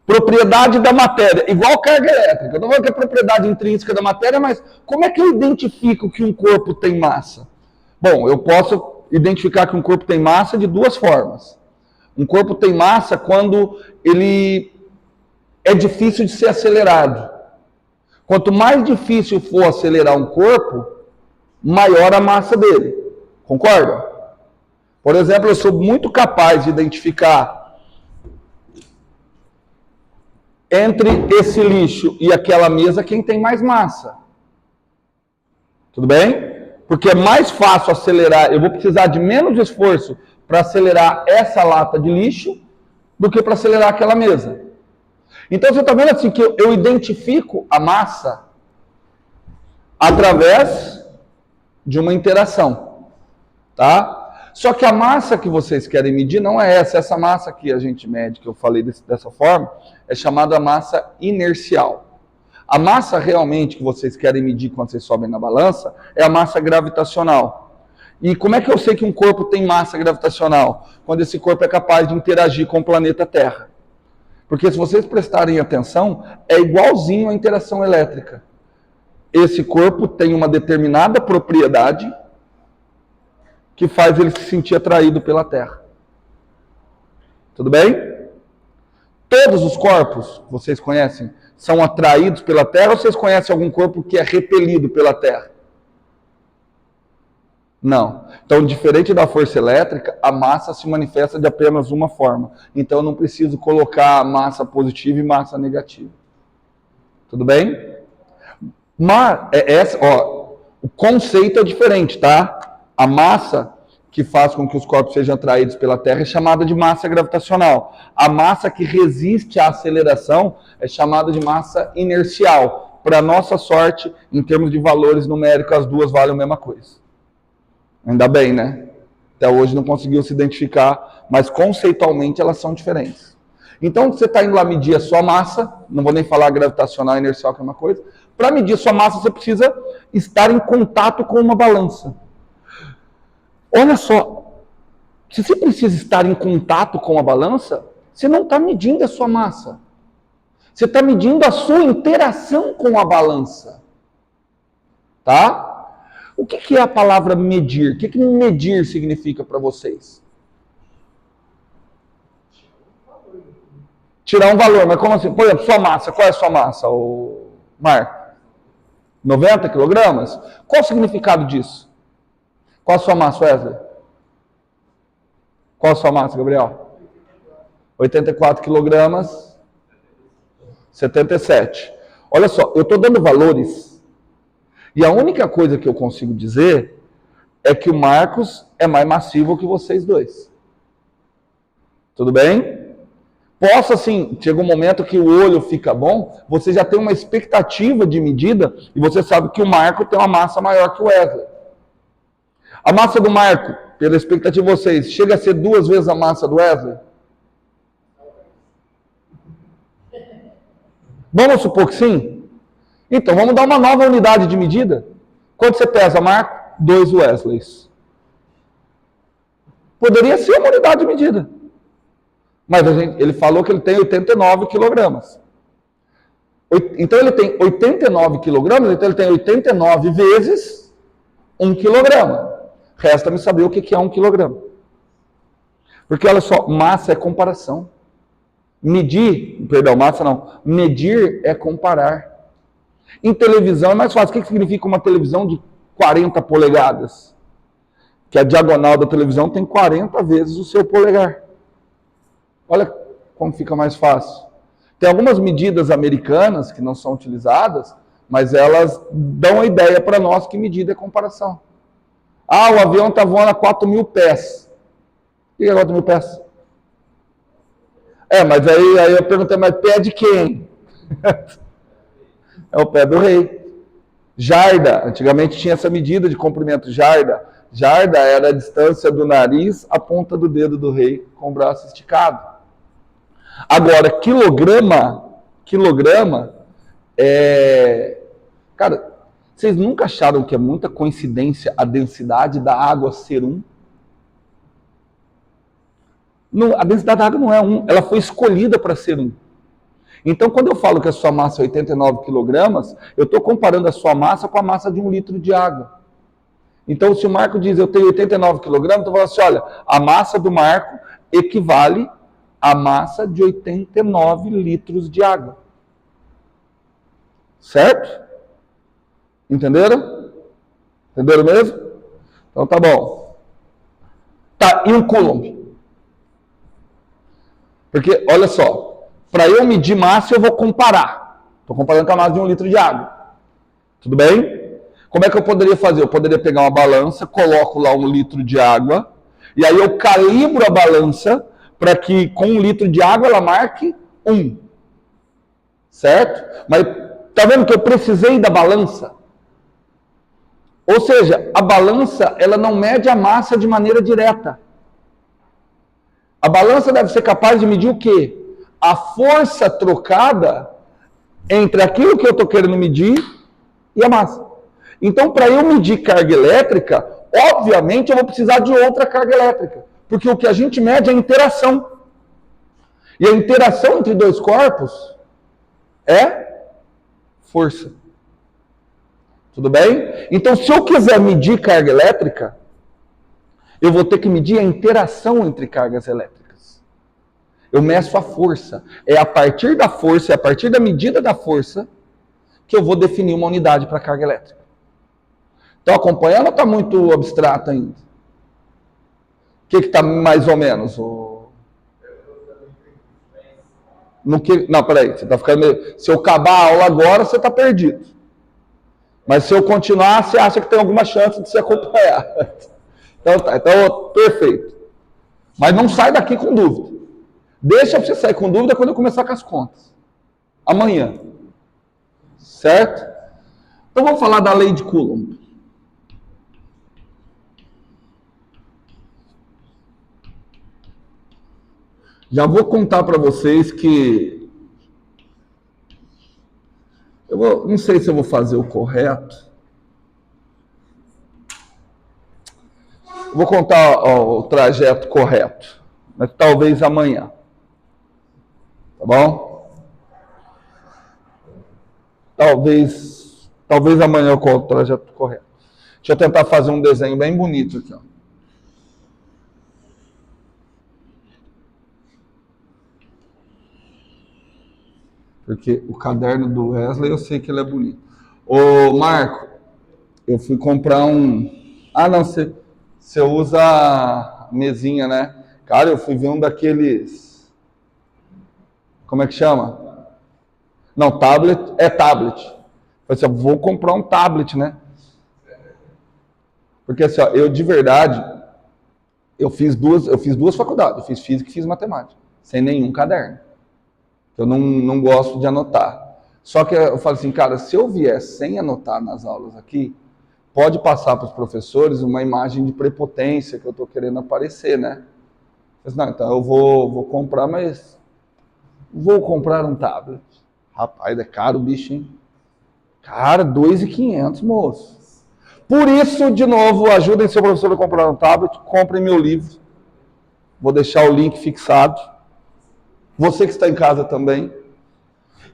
Propriedade da matéria, igual carga elétrica. Eu não vou que é propriedade intrínseca da matéria, mas como é que eu identifico que um corpo tem massa? Bom, eu posso identificar que um corpo tem massa de duas formas. Um corpo tem massa quando ele é difícil de ser acelerado. Quanto mais difícil for acelerar um corpo, maior a massa dele. Concorda? Por exemplo, eu sou muito capaz de identificar entre esse lixo e aquela mesa quem tem mais massa. Tudo bem? Porque é mais fácil acelerar, eu vou precisar de menos esforço para acelerar essa lata de lixo do que para acelerar aquela mesa. Então você está vendo assim que eu identifico a massa através de uma interação, tá? Só que a massa que vocês querem medir não é essa. Essa massa que a gente mede, que eu falei dessa forma, é chamada massa inercial. A massa realmente que vocês querem medir quando vocês sobem na balança é a massa gravitacional. E como é que eu sei que um corpo tem massa gravitacional? Quando esse corpo é capaz de interagir com o planeta Terra. Porque se vocês prestarem atenção, é igualzinho à interação elétrica. Esse corpo tem uma determinada propriedade que faz ele se sentir atraído pela Terra. Tudo bem? Todos os corpos, vocês conhecem, são atraídos pela Terra ou vocês conhecem algum corpo que é repelido pela Terra? Não. Então, diferente da força elétrica, a massa se manifesta de apenas uma forma. Então, eu não preciso colocar massa positiva e massa negativa. Tudo bem? Mas, o conceito é diferente, tá? A massa que faz com que os corpos sejam atraídos pela Terra é chamada de massa gravitacional. A massa que resiste à aceleração é chamada de massa inercial. Para nossa sorte, em termos de valores numéricos, as duas valem a mesma coisa. Ainda bem, né? Até hoje não conseguiu se identificar, mas conceitualmente elas são diferentes. Então, você está indo lá medir a sua massa, não vou nem falar gravitacional e inercial, que é uma coisa. Para medir a sua massa, você precisa estar em contato com uma balança. Olha só, se você precisa estar em contato com a balança, você não está medindo a sua massa. Você está medindo a sua interação com a balança. Tá? O que é a palavra medir? O que medir significa para vocês? Tirar um valor, mas como assim? Por exemplo, sua massa, qual é a sua massa, Marco? 90 quilogramas? Qual o significado disso? Qual a sua massa, Wesley? Qual a sua massa, Gabriel? 84 quilogramas, 77. Olha só, eu estou dando valores. E a única coisa que eu consigo dizer é que o Marcos é mais massivo que vocês dois. Tudo bem? Posso, assim, chega um momento que o olho fica bom, você já tem uma expectativa de medida e você sabe que o Marco tem uma massa maior que o Wesley. A massa do Marco, pela expectativa de vocês, chega a ser 2 vezes a massa do Wesley? Vamos supor que sim? Então, vamos dar uma nova unidade de medida. Quanto você pesa, Marco? 2 Wesleys. Poderia ser uma unidade de medida. Mas ele falou que ele tem 89 quilogramas. Então, ele tem 89 quilogramas, então ele tem 89 vezes 1 quilograma. Resta-me saber o que é 1 quilograma. Porque, olha só, massa é comparação. Medir é comparar. Em televisão é mais fácil. O que significa uma televisão de 40 polegadas? Que a diagonal da televisão tem 40 vezes o seu polegar. Olha como fica mais fácil. Tem algumas medidas americanas que não são utilizadas, mas elas dão a ideia para nós que medida é comparação. Ah, o avião está voando a 4.000 pés. O que é 4.000 pés? Mas aí eu perguntei, mas pé de quem? É o pé do rei. Jarda, antigamente tinha essa medida de comprimento, jarda. Jarda era a distância do nariz à ponta do dedo do rei com o braço esticado. Agora, quilograma é... Cara, vocês nunca acharam que é muita coincidência a densidade da água ser 1? Não, a densidade da água não é 1, ela foi escolhida para ser 1. Então, quando eu falo que a sua massa é 89 quilogramas, eu estou comparando a sua massa com a massa de 1 litro de água. Então, se o Marco diz eu tenho 89 quilogramas, eu vou falar assim, olha, a massa do Marco equivale à massa de 89 litros de água. Certo? Entenderam? Entenderam mesmo? Então tá bom. Tá, e um coulomb? Porque, olha só, para eu medir massa eu vou comparar. Estou comparando com a massa de 1 litro de água. Tudo bem? Como é que eu poderia fazer? Eu poderia pegar uma balança, coloco lá 1 litro de água, e aí eu calibro a balança para que com 1 litro de água ela marque 1. Certo? Mas tá vendo que eu precisei da balança? Ou seja, a balança ela não mede a massa de maneira direta. A balança deve ser capaz de medir o quê? A força trocada entre aquilo que eu estou querendo medir e a massa. Então, para eu medir carga elétrica, obviamente eu vou precisar de outra carga elétrica. Porque o que a gente mede é a interação. E a interação entre dois corpos é força. Tudo bem? Então, se eu quiser medir carga elétrica, eu vou ter que medir a interação entre cargas elétricas. Eu meço a força. É a partir da força, é a partir da medida da força, que eu vou definir uma unidade para carga elétrica. Estão acompanhando ou está muito abstrato ainda? O que está mais ou menos? Não, peraí, você está ficando meio... Se eu acabar a aula agora, você está perdido. Mas se eu continuar, você acha que tem alguma chance de se acompanhar. Então tá, então perfeito. Mas não sai daqui com dúvida. Deixa você sair com dúvida quando eu começar com as contas. Amanhã. Certo? Então vamos falar da lei de Coulomb. Já vou contar para vocês que não sei se eu vou fazer o correto. Vou contar o trajeto correto, mas talvez amanhã. Tá bom? Talvez amanhã eu conto o trajeto correto. Deixa eu tentar fazer um desenho bem bonito aqui, ó. Porque o caderno do Wesley, eu sei que ele é bonito. Ô, Marco, eu fui comprar um... Ah, não, você usa a mesinha, né? Cara, eu fui ver um daqueles... Como é que chama? Não, tablet. É tablet. Eu falei assim, vou comprar um tablet, né? Porque assim, ó, eu de verdade, eu fiz duas faculdades. Eu fiz física e fiz matemática. Sem nenhum caderno. Eu não gosto de anotar. Só que eu falo assim, cara, se eu vier sem anotar nas aulas aqui, pode passar para os professores uma imagem de prepotência que eu estou querendo aparecer, né? Eu disse, não, então eu vou comprar, mas vou comprar um tablet. Rapaz, é caro o bicho, hein? Cara, 2.500, moço. Por isso, de novo, ajudem seu professor a comprar um tablet, comprem meu livro. Vou deixar o link fixado. Você que está em casa também.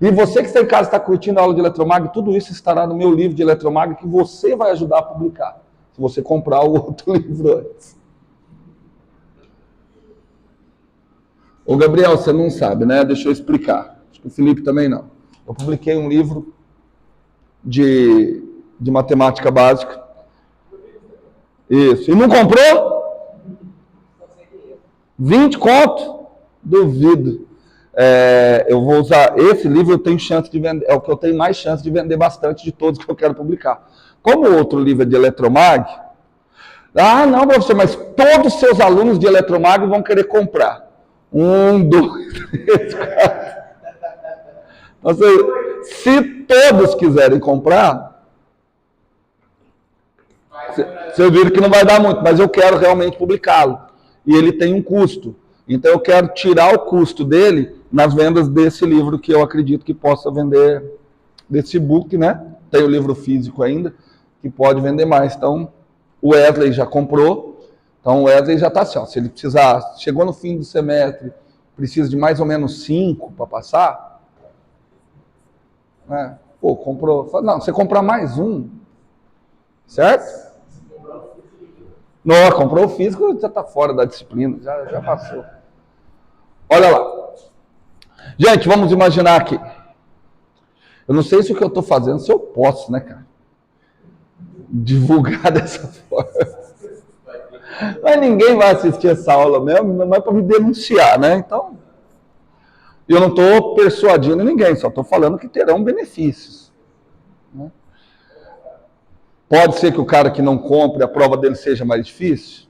E você que está em casa está curtindo a aula de Eletromag, tudo isso estará no meu livro de Eletromag que você vai ajudar a publicar. Se você comprar o outro livro antes. Ô Gabriel, você não sabe, né? Deixa eu explicar. Acho que o Felipe também não. Eu publiquei um livro de matemática básica. Isso. E não comprou? 20 conto? Duvido. Eu vou usar esse livro, eu tenho chance de vender, é o que eu tenho mais chance de vender bastante de todos que eu quero publicar. Como o outro livro é de Eletromag, não, professor, mas todos os seus alunos de Eletromag vão querer comprar. 1, 2, 3, 4. Se todos quiserem comprar, você viram que não vai dar muito, mas eu quero realmente publicá-lo. E ele tem um custo. Então eu quero tirar o custo dele nas vendas desse livro que eu acredito que possa vender, desse e-book, né? Tem o livro físico ainda, que pode vender mais. Então, o Wesley já comprou. Então, o Wesley já está assim, ó, se ele precisar, chegou no fim do semestre, precisa de mais ou menos 5 para passar, né? Pô, comprou. Não, você comprar mais um, certo? Não, comprou o físico, já está fora da disciplina, já passou. Olha lá. Gente, vamos imaginar aqui. Eu não sei se o que eu estou fazendo, se eu posso, né, cara? Divulgar dessa forma. Mas ninguém vai assistir essa aula mesmo, não é para me denunciar, né? Então, eu não estou persuadindo ninguém, só estou falando que terão benefícios. Né? Pode ser que o cara que não compre, a prova dele seja mais difícil?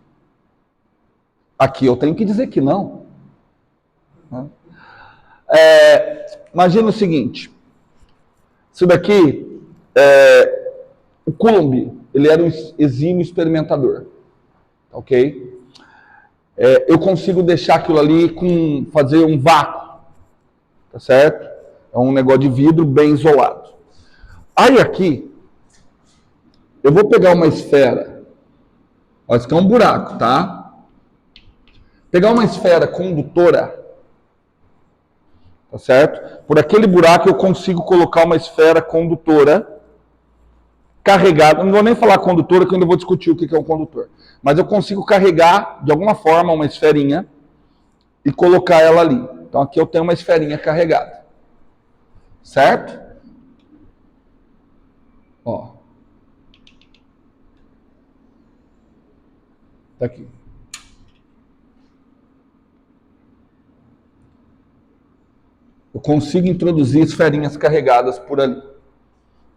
Aqui eu tenho que dizer que não. Né? Imagina o seguinte, isso daqui, o Coulomb, ele era um exímio experimentador, ok? Eu consigo deixar aquilo ali fazer um vácuo, tá certo? É um negócio de vidro bem isolado. Aí aqui, eu vou pegar uma esfera, ó, isso aqui é um buraco, tá? Pegar uma esfera condutora, tá certo? Por aquele buraco eu consigo colocar uma esfera condutora carregada, não vou nem falar condutora, que eu ainda vou discutir o que é um condutor, mas eu consigo carregar de alguma forma uma esferinha e colocar ela ali. Então aqui eu tenho uma esferinha carregada, certo? Ó, tá aqui. Eu consigo introduzir esferinhas carregadas por ali.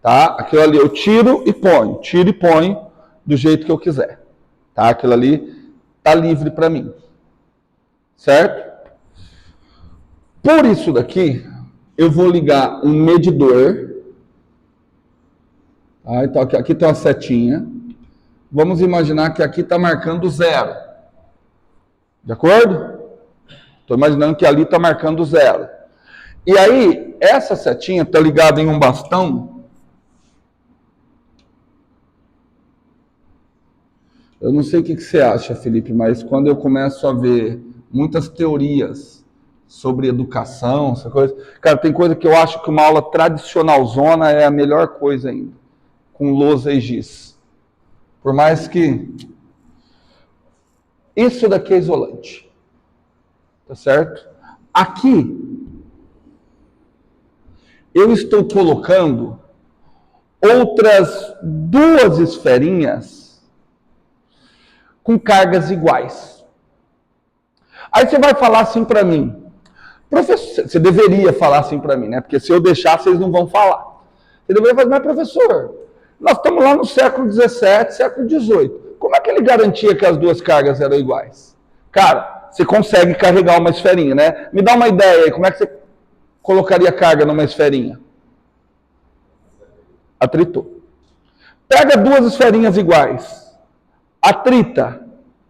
Tá? Aquilo ali eu tiro e ponho do jeito que eu quiser. Tá? Aquilo ali tá livre para mim. Certo? Por isso daqui, eu vou ligar um medidor. Tá? Então aqui tem uma setinha. Vamos imaginar que aqui está marcando 0. De acordo? Estou imaginando que ali está marcando 0. E aí, essa setinha está ligada em um bastão. Eu não sei o que você acha, Felipe, mas quando eu começo a ver muitas teorias sobre educação, essa coisa, cara, tem coisa que eu acho que uma aula tradicionalzona é a melhor coisa ainda, com lousa e giz. Por mais que isso daqui é isolante, tá certo? Aqui eu estou colocando outras 2 esferinhas com cargas iguais. Aí você vai falar assim para mim, professor, você deveria falar assim para mim, né? Porque se eu deixar, vocês não vão falar. Você deveria falar, mas professor, nós estamos lá no século XVII, século XVIII. Como é que ele garantia que as 2 cargas eram iguais? Cara, você consegue carregar uma esferinha, né? Me dá uma ideia aí, como é que você colocaria carga numa esferinha? Atritou. Pega 2 esferinhas iguais. Atrita.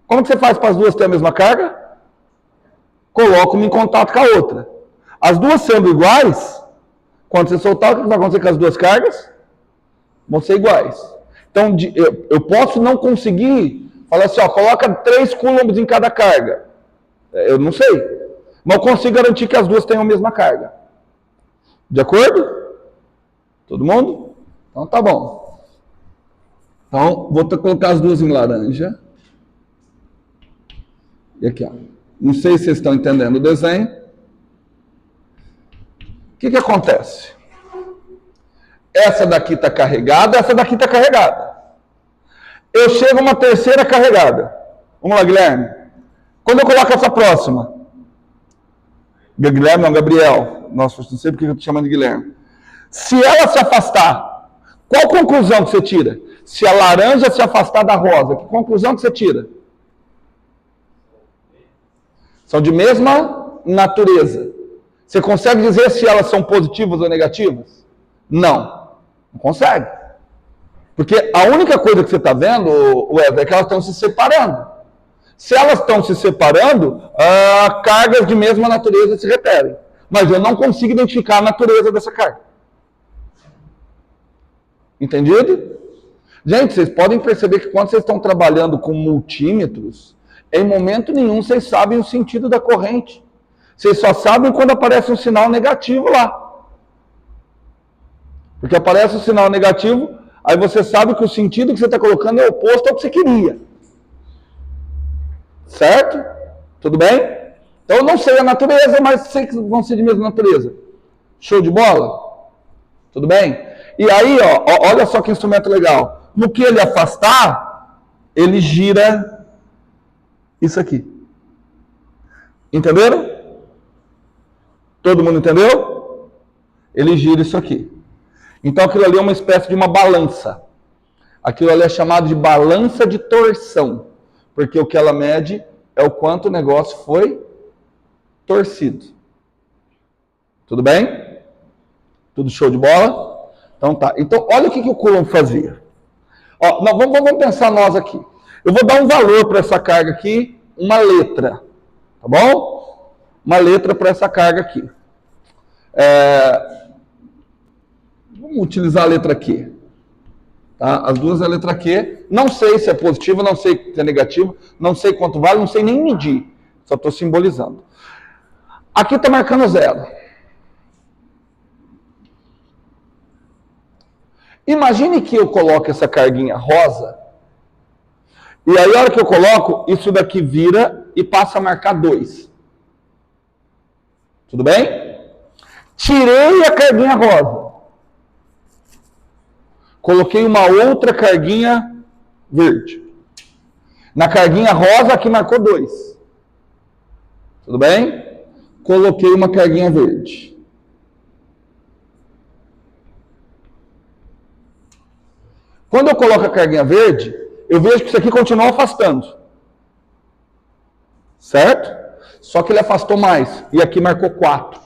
Como que você faz para as 2 terem a mesma carga? Coloca uma em contato com a outra. As 2 sendo iguais, quando você soltar, o que vai acontecer com as 2 cargas? Vão ser iguais. Então, eu posso não conseguir falar assim, ó, coloca 3 coulombs em cada carga. Eu não sei. Mas eu consigo garantir que as 2 tenham a mesma carga. De acordo? Todo mundo? Então tá bom. Então, vou colocar as 2 em laranja. E aqui, ó. Não sei se vocês estão entendendo o desenho. O que acontece? Essa daqui está carregada, essa daqui está carregada. Eu chego a uma terceira carregada. Vamos lá, Guilherme. Quando eu coloco essa próxima? Guilherme não, Gabriel. Nossa, não sei porque eu estou chamando de Guilherme. Se ela se afastar, qual conclusão que você tira? Se a laranja se afastar da rosa, que conclusão que você tira? São de mesma natureza. Você consegue dizer se elas são positivas ou negativas? Não. Não consegue. Porque a única coisa que você está vendo, Wesley, é que elas estão se separando. Se elas estão se separando, cargas de mesma natureza se repetem. Mas eu não consigo identificar a natureza dessa carga. Entendido? Gente, vocês podem perceber que quando vocês estão trabalhando com multímetros, em momento nenhum vocês sabem o sentido da corrente. Vocês só sabem quando aparece um sinal negativo lá. Porque aparece um sinal negativo, aí você sabe que o sentido que você está colocando é oposto ao que você queria. Certo? Tudo bem? Então eu não sei a natureza, mas sei que vão ser de mesma natureza. Show de bola? Tudo bem? E aí, olha só que instrumento legal. No que ele afastar, ele gira isso aqui. Entenderam? Todo mundo entendeu? Ele gira isso aqui. Então aquilo ali é uma espécie de uma balança. Aquilo ali é chamado de balança de torção. Porque o que ela mede é o quanto o negócio foi torcido. Tudo bem? Tudo show de bola? Então tá. Então olha o que o Coulomb fazia. Vamos pensar nós aqui. Eu vou dar um valor para essa carga aqui, uma letra. Tá bom? Uma letra para essa carga aqui. Vamos utilizar a letra Q. Tá? As duas é a letra Q. Não sei se é positivo, não sei se é negativo, não sei quanto vale, não sei nem medir. Só estou simbolizando. Aqui está marcando 0. Imagine que eu coloque essa carguinha rosa, e aí a hora que eu coloco, isso daqui vira e passa a marcar 2. Tudo bem? Tirei a carguinha rosa. Coloquei uma outra carguinha verde. Na carguinha rosa, aqui marcou 2. Tudo bem? Coloquei uma carguinha verde. Quando eu coloco a carguinha verde, eu vejo que isso aqui continua afastando. Certo? Só que ele afastou mais. E aqui marcou 4. O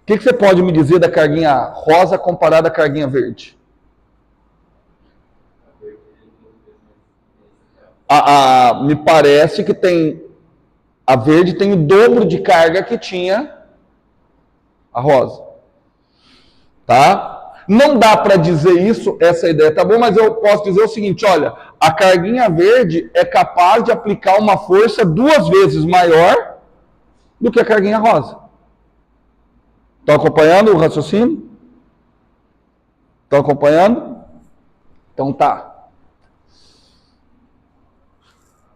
que você pode me dizer da carguinha rosa comparada à carguinha verde? Me parece que a verde tem o dobro de carga que tinha a rosa. Tá? Não dá para dizer isso, essa ideia tá bom, mas eu posso dizer o seguinte, olha, a carguinha verde é capaz de aplicar uma força 2 vezes maior do que a carguinha rosa. Estão acompanhando o raciocínio? Estão acompanhando? Então tá.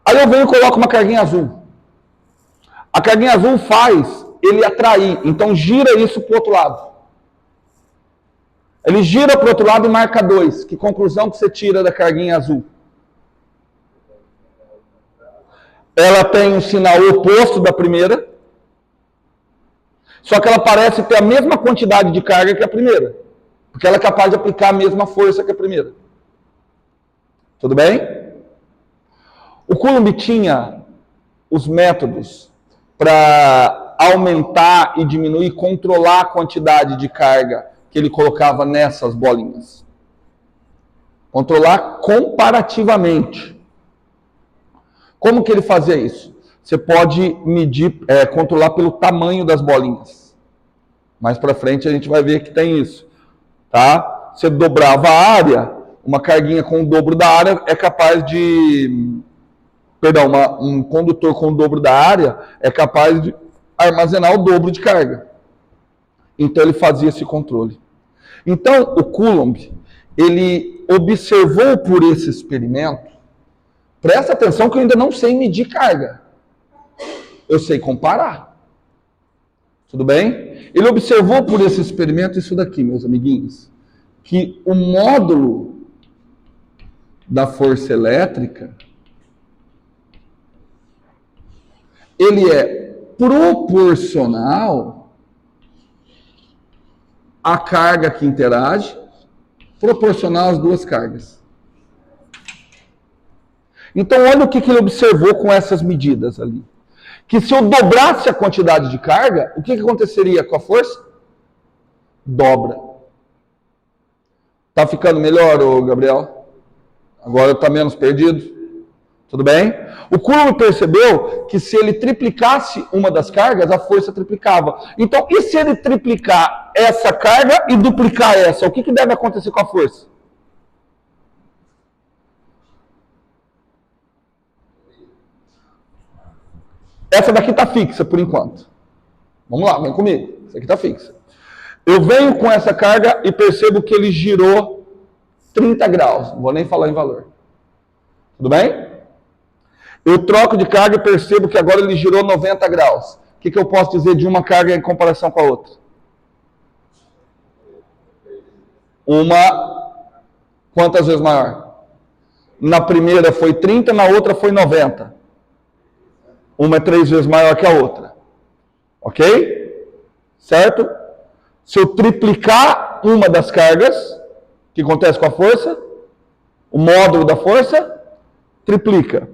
Aí eu venho e coloco uma carguinha azul. A carguinha azul faz ele atrair, então gira isso para o outro lado. Ele gira para o outro lado e marca 2. Que conclusão que você tira da carguinha azul? Ela tem um sinal oposto da primeira, só que ela parece ter a mesma quantidade de carga que a primeira, porque ela é capaz de aplicar a mesma força que a primeira. Tudo bem? O Coulomb tinha os métodos para aumentar e diminuir, controlar a quantidade de carga que ele colocava nessas bolinhas. Controlar comparativamente. Como que ele fazia isso? Você pode medir, controlar pelo tamanho das bolinhas. Mais para frente a gente vai ver que tem isso. Tá? Você dobrava a área, uma carguinha com o dobro da área é capaz de... Perdão, um condutor com o dobro da área é capaz de armazenar o dobro de carga. Então ele fazia esse controle. Então o Coulomb, ele observou por esse experimento, presta atenção que eu ainda não sei medir carga. Eu sei comparar. Tudo bem? Ele observou por esse experimento isso daqui, meus amiguinhos, que o módulo da força elétrica, ele é proporcional à carga que interage, proporcional às duas cargas. Então, olha o que ele observou com essas medidas ali. Que se eu dobrasse a quantidade de carga, o que aconteceria com a força? Dobra. Tá ficando melhor, ô Gabriel? Agora tá menos perdido? Tudo bem? O Coulomb percebeu que se ele triplicasse uma das cargas, a força triplicava. Então, e se ele triplicar essa carga e duplicar essa? O que deve acontecer com a força? Essa daqui está fixa por enquanto. Vamos lá, vem comigo. Essa aqui está fixa. Eu venho com essa carga e percebo que ele girou 30 graus. Não vou nem falar em valor. Tudo bem? Eu troco de carga e percebo que agora ele girou 90 graus. O que eu posso dizer de uma carga em comparação com a outra? Uma quantas vezes maior? Na primeira foi 30, na outra foi 90. Uma é 3 vezes maior que a outra. Ok? Certo? Se eu triplicar uma das cargas, o que acontece com a força? O módulo da força triplica.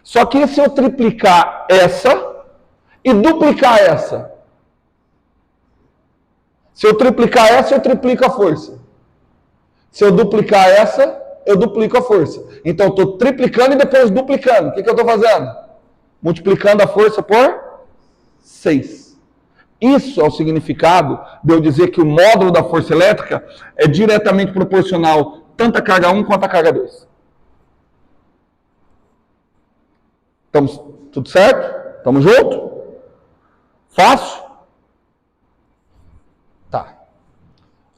Só que se eu triplicar essa e duplicar essa? Se eu triplicar essa, eu triplico a força. Se eu duplicar essa, eu duplico a força. Então, eu estou triplicando e depois duplicando. O que eu estou fazendo? Multiplicando a força por 6. Isso é o significado de eu dizer que o módulo da força elétrica é diretamente proporcional tanto à carga 1 quanto à carga 2. Estamos tudo certo? Estamos juntos? Fácil? Tá.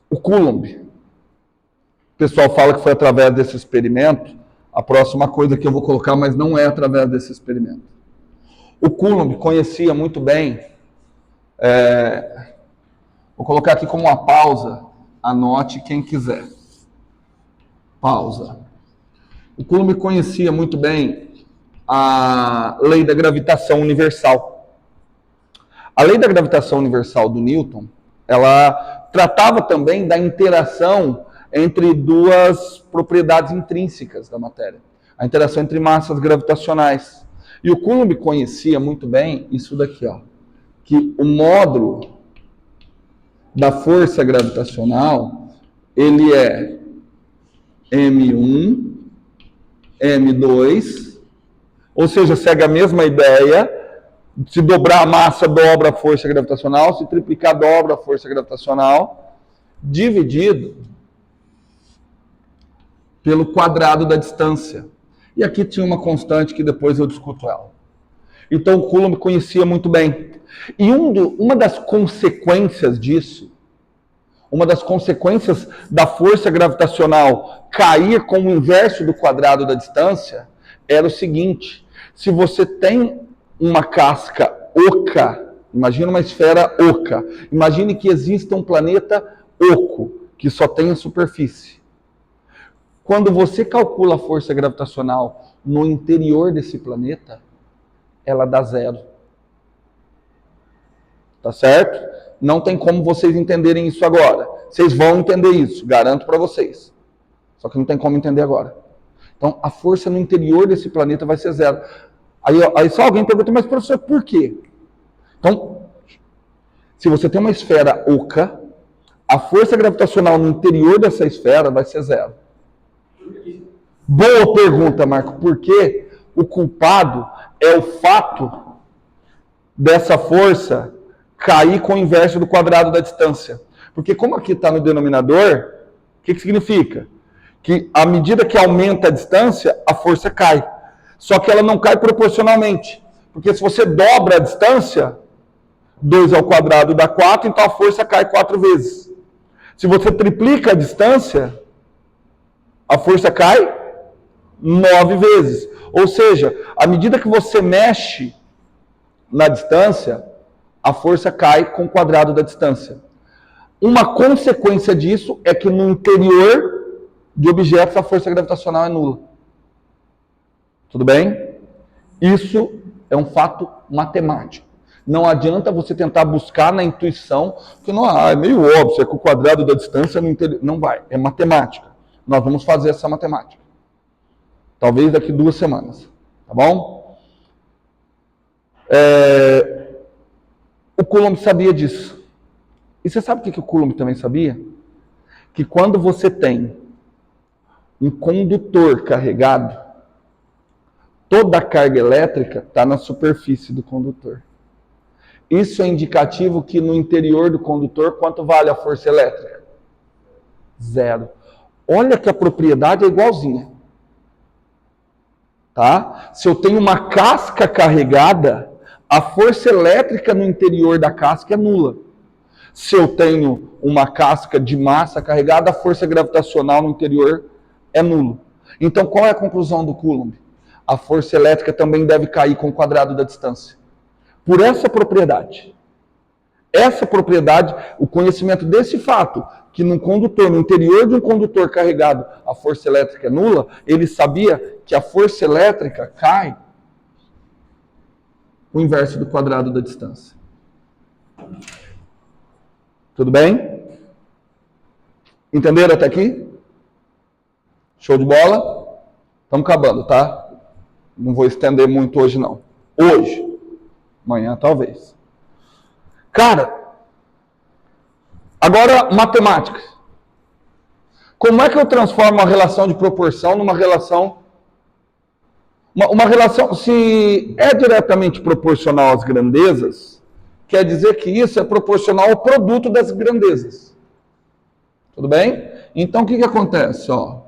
O Coulomb. O pessoal fala que foi através desse experimento. A próxima coisa que eu vou colocar, mas não é através desse experimento. O Coulomb conhecia muito bem, vou colocar aqui como uma pausa, anote quem quiser. Pausa. O Coulomb conhecia muito bem a lei da gravitação universal. A lei da gravitação universal do Newton, ela tratava também da interação entre duas propriedades intrínsecas da matéria. A interação entre massas gravitacionais. E o Coulomb conhecia muito bem isso daqui, ó, que o módulo da força gravitacional, ele é M1, M2, ou seja, segue a mesma ideia, se dobrar a massa, dobra a força gravitacional, se triplicar, dobra a força gravitacional, dividido pelo quadrado da distância. E aqui tinha uma constante que depois eu discuto ela. Então o Coulomb conhecia muito bem. E uma das consequências disso, uma das consequências da força gravitacional cair com o inverso do quadrado da distância, era o seguinte: se você tem uma casca oca, imagina uma esfera oca, imagine que exista um planeta oco, que só tem a superfície. Quando você calcula a força gravitacional no interior desse planeta, ela dá 0. Tá certo? Não tem como vocês entenderem isso agora. Vocês vão entender isso, garanto para vocês. Só que não tem como entender agora. Então, a força no interior desse planeta vai ser 0. Aí só alguém pergunta, mas professor, por quê? Então, se você tem uma esfera oca, a força gravitacional no interior dessa esfera vai ser 0. Boa pergunta, Marco. Por quê? O culpado é o fato dessa força cair com o inverso do quadrado da distância. Porque como aqui está no denominador, o que significa? Que à medida que aumenta a distância, a força cai. Só que ela não cai proporcionalmente. Porque se você dobra a distância, 2 ao quadrado dá 4, então a força cai 4 vezes. Se você triplica a distância, a força cai 9 vezes. Ou seja, à medida que você mexe na distância, a força cai com o quadrado da distância. Uma consequência disso é que no interior de objetos a força gravitacional é nula. Tudo bem? Isso é um fato matemático. Não adianta você tentar buscar na intuição, porque não, é meio óbvio, é que o quadrado da distância no interior. Não vai, é matemática. Nós vamos fazer essa matemática. Talvez daqui 2 semanas, tá bom? O Coulomb sabia disso. E você sabe o que o Coulomb também sabia? Que quando você tem um condutor carregado, toda a carga elétrica está na superfície do condutor. Isso é indicativo que no interior do condutor, quanto vale a força elétrica? 0. Olha que a propriedade é igualzinha. Tá? Se eu tenho uma casca carregada, a força elétrica no interior da casca é nula. Se eu tenho uma casca de massa carregada, a força gravitacional no interior é nula. Então, qual é a conclusão do Coulomb? A força elétrica também deve cair com o quadrado da distância. Por essa propriedade. Essa propriedade, o conhecimento desse fato, que no condutor, no interior de um condutor carregado, a força elétrica é nula, ele sabia que a força elétrica cai o inverso do quadrado da distância. Tudo bem? Entenderam até aqui? Show de bola? Estamos acabando, tá? Não vou estender muito hoje, não. Hoje. Amanhã, talvez. Cara, agora, matemática. Como é que eu transformo uma relação de proporção numa relação... Uma relação, se é diretamente proporcional às grandezas, quer dizer que isso é proporcional ao produto das grandezas. Tudo bem? Então, o que acontece? Ó,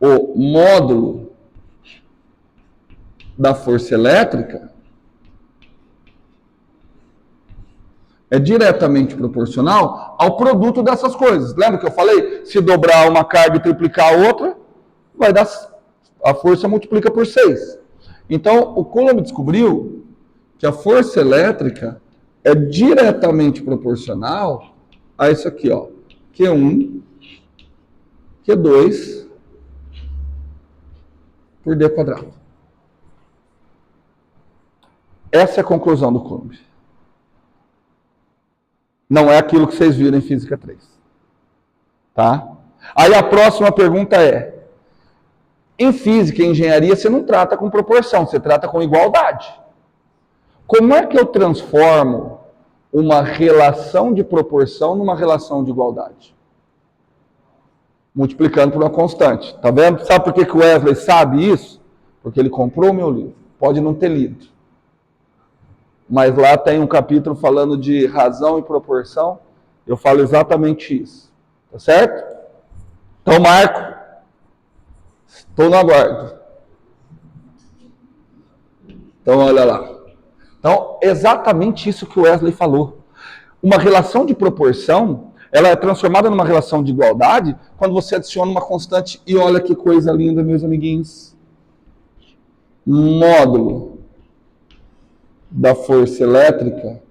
o módulo da força elétrica é diretamente proporcional ao produto dessas coisas. Lembra que eu falei? Se dobrar uma carga e triplicar a outra, vai dar, a força multiplica por 6. Então, o Coulomb descobriu que a força elétrica é diretamente proporcional a isso aqui, ó. Q1, Q2 por D quadrado. Essa é a conclusão do Coulomb. Não é aquilo que vocês viram em Física 3. Tá? Aí a próxima pergunta é, em Física e Engenharia você não trata com proporção, você trata com igualdade. Como é que eu transformo uma relação de proporção numa relação de igualdade? Multiplicando por uma constante. Tá vendo? Sabe por que o Wesley sabe isso? Porque ele comprou o meu livro. Pode não ter lido. Mas lá tem um capítulo falando de razão e proporção. Eu falo exatamente isso. Tá certo? Então, Marco, estou no aguardo. Então, olha lá. Então, exatamente isso que o Wesley falou. Uma relação de proporção, ela é transformada numa relação de igualdade quando você adiciona uma constante. E olha que coisa linda, meus amiguinhos. Módulo da força elétrica,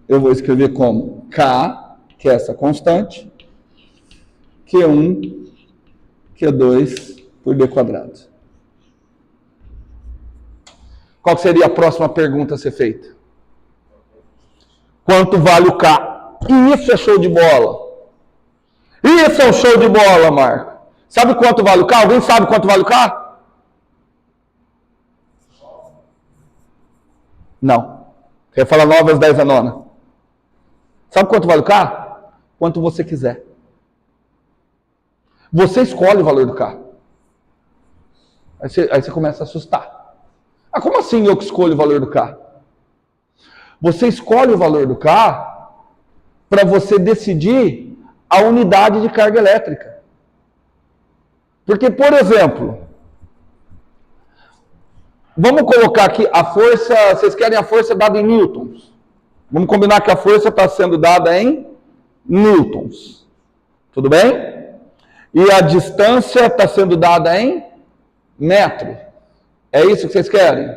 eu vou escrever como K, que é essa constante, Q1, Q2 por D quadrado. Qual seria a próxima pergunta a ser feita? Quanto vale o K? E isso é show de bola. Isso é um show de bola, Marco. Sabe quanto vale o K? Alguém sabe quanto vale o K? Não. Quer falar 9 às 10 a nona? Sabe quanto vale o K? Quanto você quiser. Você escolhe o valor do K. Aí você começa a assustar. Ah, como assim eu que escolho o valor do K? Você escolhe o valor do K para você decidir a unidade de carga elétrica. Porque, por exemplo, vamos colocar aqui a força, vocês querem a força dada em newtons? Vamos combinar que a força está sendo dada em newtons. Tudo bem? E a distância está sendo dada em metro. É isso que vocês querem?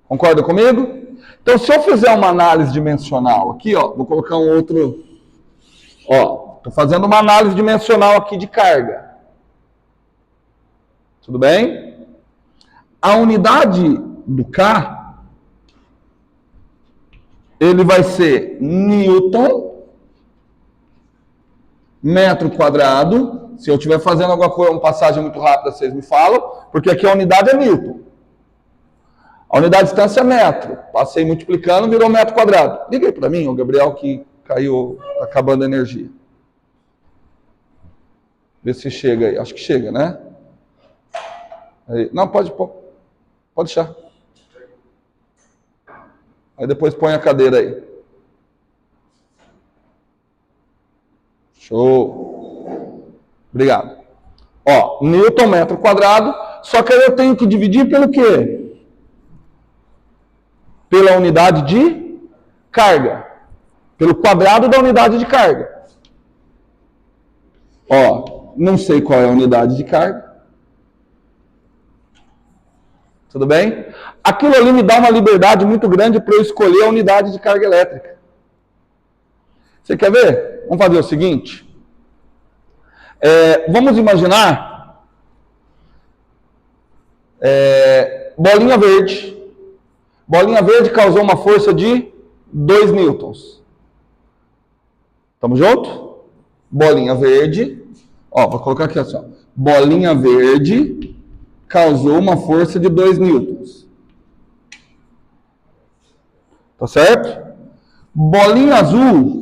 Concordam comigo? Então, se eu fizer uma análise dimensional aqui, ó, vou colocar um outro... Ó, estou fazendo uma análise dimensional aqui de carga. Tudo bem? A unidade do K ele vai ser Newton, metro quadrado. Se eu estiver fazendo alguma coisa, uma passagem muito rápida, vocês me falam, porque aqui a unidade é Newton. A unidade de distância é metro. Passei multiplicando, virou metro quadrado. Liga aí para mim, o Gabriel, que caiu, tá acabando a energia. Vê se chega aí. Acho que chega, né? Aí. Não, pode deixar. Aí depois põe a cadeira aí. Show. Obrigado. Ó, Newton metro quadrado, só que aí eu tenho que dividir pelo quê? Pela unidade de carga. Pelo quadrado da unidade de carga. Ó, não sei qual é a unidade de carga. Tudo bem? Aquilo ali me dá uma liberdade muito grande para eu escolher a unidade de carga elétrica. Você quer ver? Vamos fazer o seguinte. Vamos imaginar bolinha verde. Bolinha verde causou uma força de 2 newtons. Tamo junto? Bolinha verde. Ó, vou colocar aqui assim, ó. Bolinha verde causou uma força de 2 newtons. Tá certo? Bolinha azul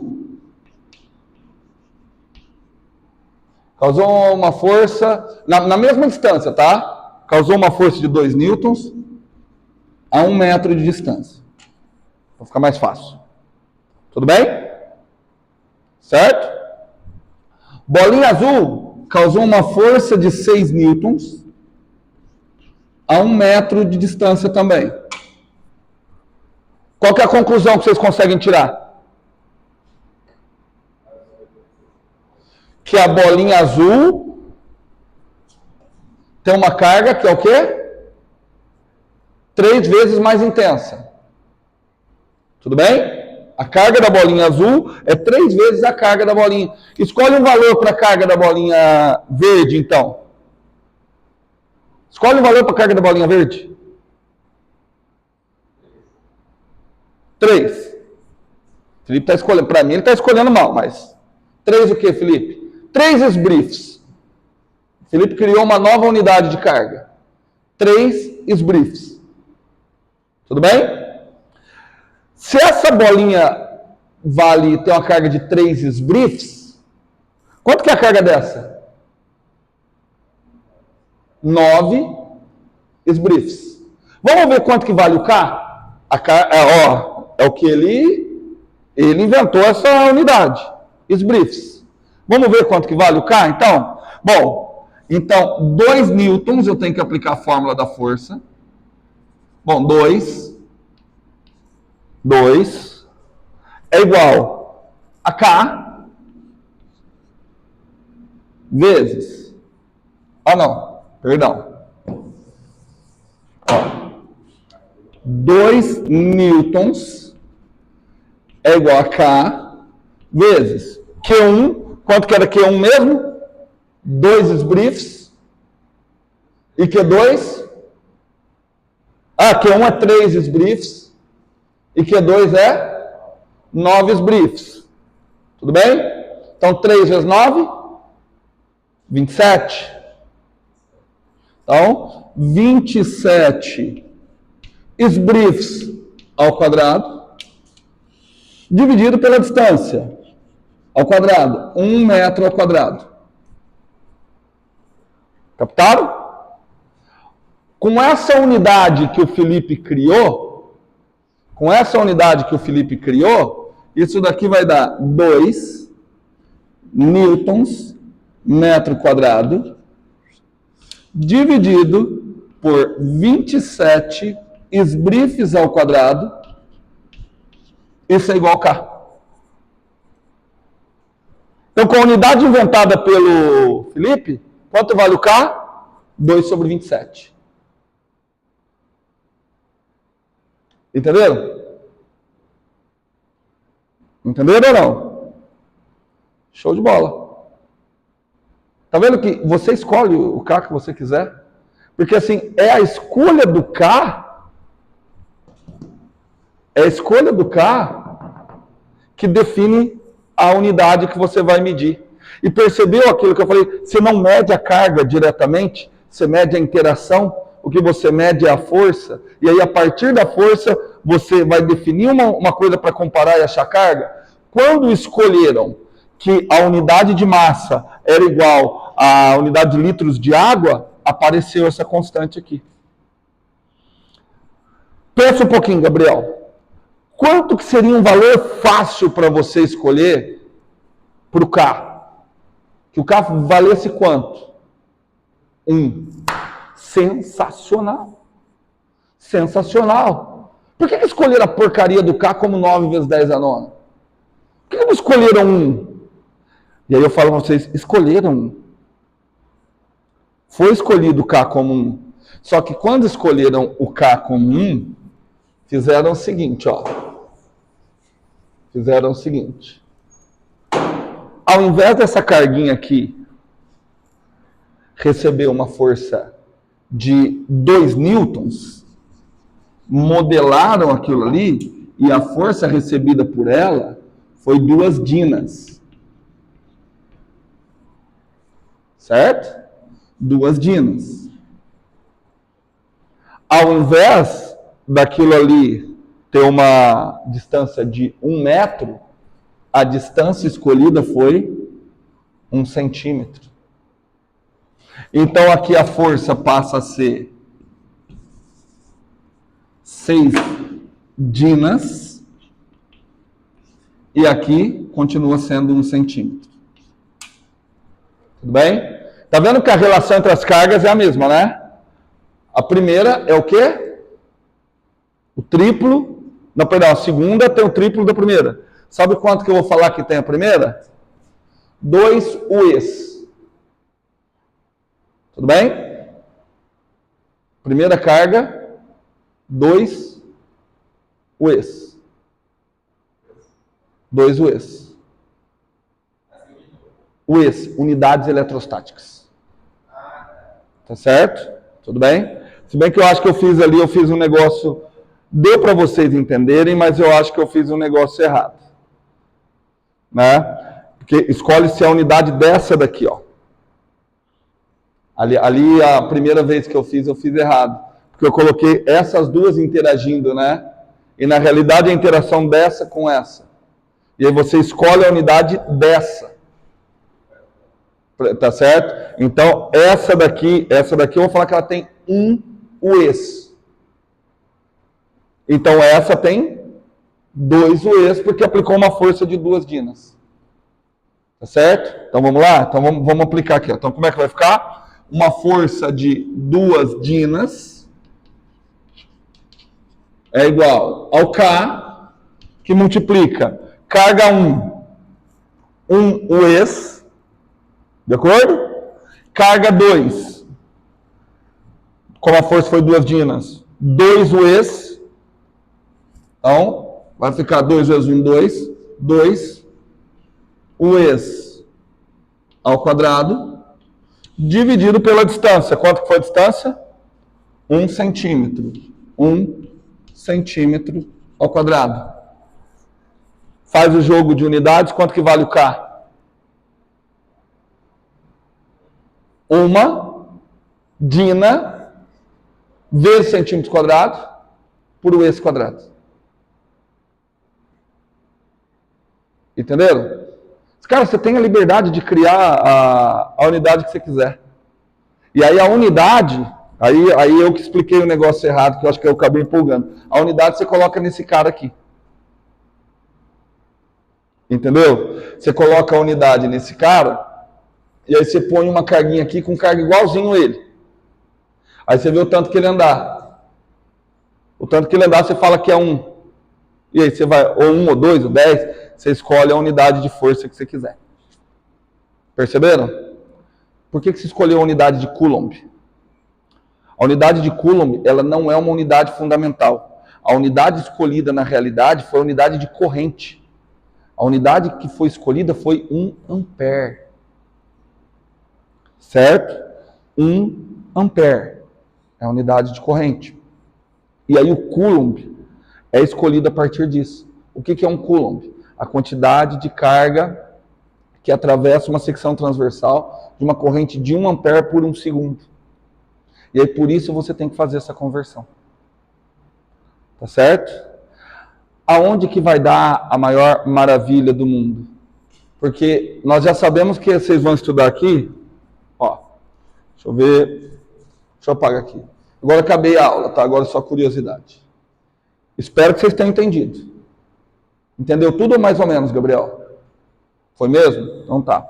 causou uma força, na mesma distância, tá? Causou uma força de 2 newtons a 1 metro de distância. Para ficar mais fácil. Tudo bem? Certo? Bolinha azul causou uma força de 6 newtons a 1 metro de distância também. Qual que é a conclusão que vocês conseguem tirar? Que a bolinha azul tem uma carga que é o quê? 3 vezes mais intensa. Tudo bem? A carga da bolinha azul é 3 vezes a carga da bolinha. Escolhe um valor para a carga da bolinha verde, então. Escolhe um valor para a carga da bolinha verde. 3. Felipe está escolhendo. Para mim, ele está escolhendo mal, mas 3 o que, Felipe? 3 esbriefs. Felipe criou uma nova unidade de carga. 3 esbriefs. Tudo bem? Se essa bolinha tem uma carga de 3 esbriefs, quanto que é a carga dessa? 9 esbriefs. Vamos ver quanto que vale o K? É o que ele inventou essa unidade. Esbriefs. Vamos ver quanto que vale o K, então? Bom, então 2 newtons, eu tenho que aplicar a fórmula da força. Bom, 2 é igual a K vezes... Perdão. 2 newtons é igual a K vezes Q1. Quanto que era Q1 mesmo? 2 esbriefs. E Q2? Q1 é 3 esbriefs. E Q2 é 9 esbriefs. Tudo bem? Então, 3 vezes 9? 27. Então, 27 esbriefs ao quadrado, dividido pela distância ao quadrado. 1 metro ao quadrado. Captaram? Com essa unidade que o Felipe criou, isso daqui vai dar 2 newtons metro quadrado, dividido por 27 esbriefs ao quadrado. Isso é igual a K. Então, com a unidade inventada pelo Felipe, quanto vale o K? 2 sobre 27. Entenderam? Entenderam ou não? Show de bola. Tá vendo que você escolhe o K que você quiser? Porque assim, é a escolha do K que define a unidade que você vai medir. E percebeu aquilo que eu falei? Você não mede a carga diretamente, você mede a interação, o que você mede é a força, e aí a partir da força você vai definir uma coisa para comparar e achar carga. Quando escolheram que a unidade de massa era igual à unidade de litros de água, apareceu essa constante aqui. Pensa um pouquinho, Gabriel. Quanto que seria um valor fácil para você escolher para o K? Que o K valesse quanto? 1. Sensacional. Sensacional. Por que escolheram a porcaria do K como 9 vezes 10 a 9? Por que não escolheram 1? E aí eu falo para vocês, escolheram 1. Foi escolhido o K como 1. Só que quando escolheram o K como 1, fizeram o seguinte, ó. Fizeram o seguinte. Ao invés dessa carguinha aqui receber uma força de 2 newtons, modelaram aquilo ali e a força recebida por ela foi 2 dinas. Certo? 2 dinas. Ao invés daquilo ali ter uma distância de 1 metro, a distância escolhida foi 1 centímetro. Então aqui a força passa a ser 6 dinas e aqui continua sendo 1 centímetro. Tudo bem? Tá vendo que a relação entre as cargas é a mesma, né? A primeira é o quê? O triplo. Não, perdão, a segunda tem o triplo da primeira. Sabe quanto que eu vou falar que tem a primeira? 2 U's. Tudo bem? Primeira carga, 2 U's. 2 U's. U's, unidades eletrostáticas. Tá certo? Tudo bem? Se bem que eu acho que eu fiz um negócio, deu para vocês entenderem, mas eu acho que eu fiz um negócio errado. Né? Porque escolhe-se a unidade dessa daqui, ó. Ali a primeira vez que eu fiz errado. Porque eu coloquei essas duas interagindo, né? E na realidade a interação dessa com essa. E aí você escolhe a unidade dessa. Tá certo? Então, essa daqui eu vou falar que ela tem 1 U's. Então, essa tem 2 U's, porque aplicou uma força de 2 dinas. Tá certo? Então, vamos lá? Então, vamos aplicar aqui. Ó. Então, como é que vai ficar? Uma força de 2 dinas é igual ao K, que multiplica carga 1 U's, de acordo? Carga 2, como a força foi 2 dinas, 2 U's. Então, vai ficar 2 vezes 1, 2. 2 U's ao quadrado, dividido pela distância. Quanto que foi a distância? 1 centímetro. 1 centímetro ao quadrado. Faz o jogo de unidades, quanto que vale o K? 1 dina vezes centímetro quadrado por U's quadrado. Entenderam? Cara, você tem a liberdade de criar a unidade que você quiser. E aí a unidade, aí eu que expliquei o negócio errado, que eu acho que eu acabei empolgando. A unidade você coloca nesse cara aqui. Entendeu? Você coloca a unidade nesse cara, e aí você põe uma carguinha aqui com carga igualzinho a ele. Aí você vê o tanto que ele andar. O tanto que ele andar, você fala que é 1. E aí você vai, ou 1, ou 2, ou 10, você escolhe a unidade de força que você quiser. Perceberam? Por que você escolheu a unidade de Coulomb? A unidade de Coulomb, ela não é uma unidade fundamental. A unidade escolhida na realidade foi a unidade de corrente. A unidade que foi escolhida foi 1 ampere. Certo? 1 ampere é a unidade de corrente. E aí o Coulomb é escolhido a partir disso. O que é um Coulomb? a quantidade de carga que atravessa uma secção transversal de uma corrente de 1 ampere por 1 segundo. E aí por isso você tem que fazer essa conversão. Tá certo? Aonde que vai dar a maior maravilha do mundo? Porque nós já sabemos que vocês vão estudar aqui. Ó, deixa eu ver. Deixa eu apagar aqui. Agora acabei a aula, tá? Agora só curiosidade. Espero que vocês tenham entendido. Entendeu tudo ou mais ou menos, Gabriel? Foi mesmo? Então tá.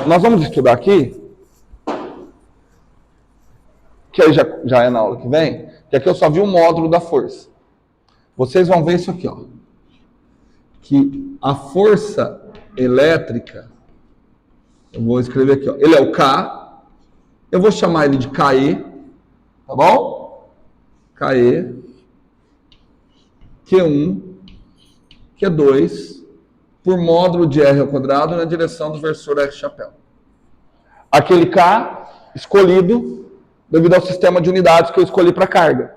Nós vamos estudar aqui, que aí já é na aula que vem, que aqui eu só vi o módulo da força. Vocês vão ver isso aqui, ó. Que a força elétrica, eu vou escrever aqui, ó. Ele é o K, eu vou chamar ele de KE, tá bom? KE, Q1, Q2, por módulo de R ao quadrado na direção do versor R chapéu. Aquele K escolhido devido ao sistema de unidades que eu escolhi para carga.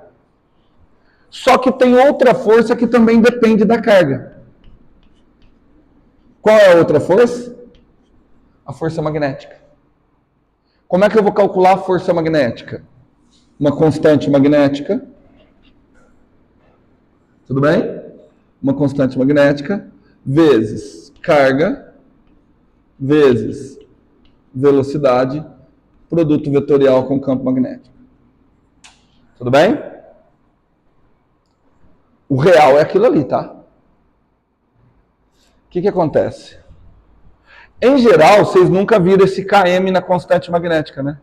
Só que tem outra força que também depende da carga. Qual é a outra força? A força magnética. Como é que eu vou calcular a força magnética? Uma constante magnética. Tudo bem? Uma constante magnética vezes carga vezes velocidade, produto vetorial com campo magnético. Tudo bem? O real é aquilo ali, tá? O que acontece? Em geral, vocês nunca viram esse Km na constante magnética, né?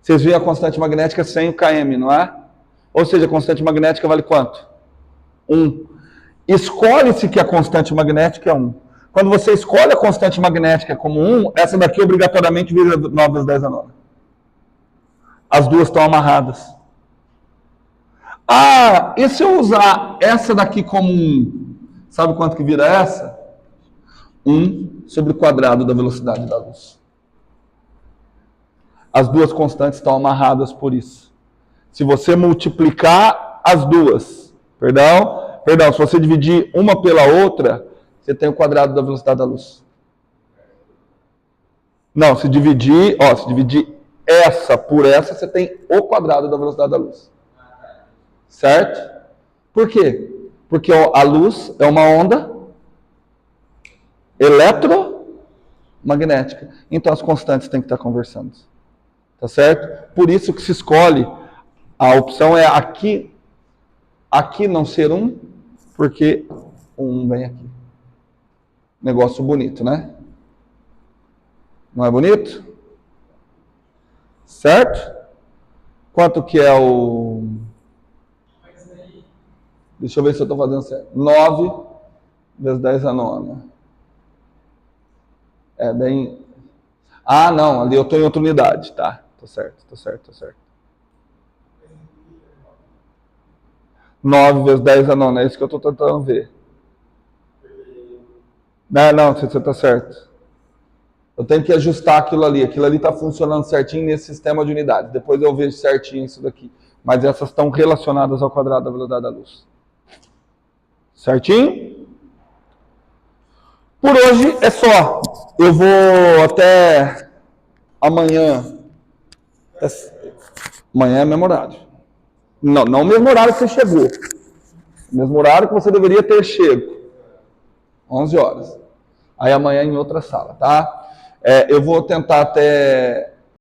Vocês viram a constante magnética sem o Km, não é? Ou seja, a constante magnética vale quanto? 1. Escolhe-se que a constante magnética é 1. Quando você escolhe a constante magnética como 1, essa daqui obrigatoriamente vira 9 vezes 10 a 9. As duas estão amarradas. Ah, e se eu usar essa daqui como 1? Sabe quanto que vira essa? 1 sobre o quadrado da velocidade da luz. As duas constantes estão amarradas por isso. Se você multiplicar as duas, se você dividir uma pela outra, você tem o quadrado da velocidade da luz. Não, se dividir essa por essa, você tem o quadrado da velocidade da luz. Certo? Por quê? Porque a luz é uma onda eletromagnética. Então as constantes têm que estar conversando. Tá certo? Por isso que se escolhe, a opção é aqui não ser 1, porque 1 vem aqui. Negócio bonito, né? Não é bonito? Certo? Quanto que é o... Deixa eu ver se eu estou fazendo certo. 9 vezes 10 a 9. É bem... Ah, não, ali eu estou em outra unidade, tá? Tô certo. 9 vezes 10 a 9, é isso que eu estou tentando ver. Não, você está certo. Eu tenho que ajustar aquilo ali está funcionando certinho nesse sistema de unidades. Depois eu vejo certinho isso daqui. Mas essas estão relacionadas ao quadrado da velocidade da luz. Certinho? Por hoje é só. Eu vou até amanhã. Amanhã é mesmo horário. Não o mesmo horário que você chegou. O mesmo horário que você deveria ter chego. 11 horas. Aí amanhã em outra sala, tá? Eu vou tentar até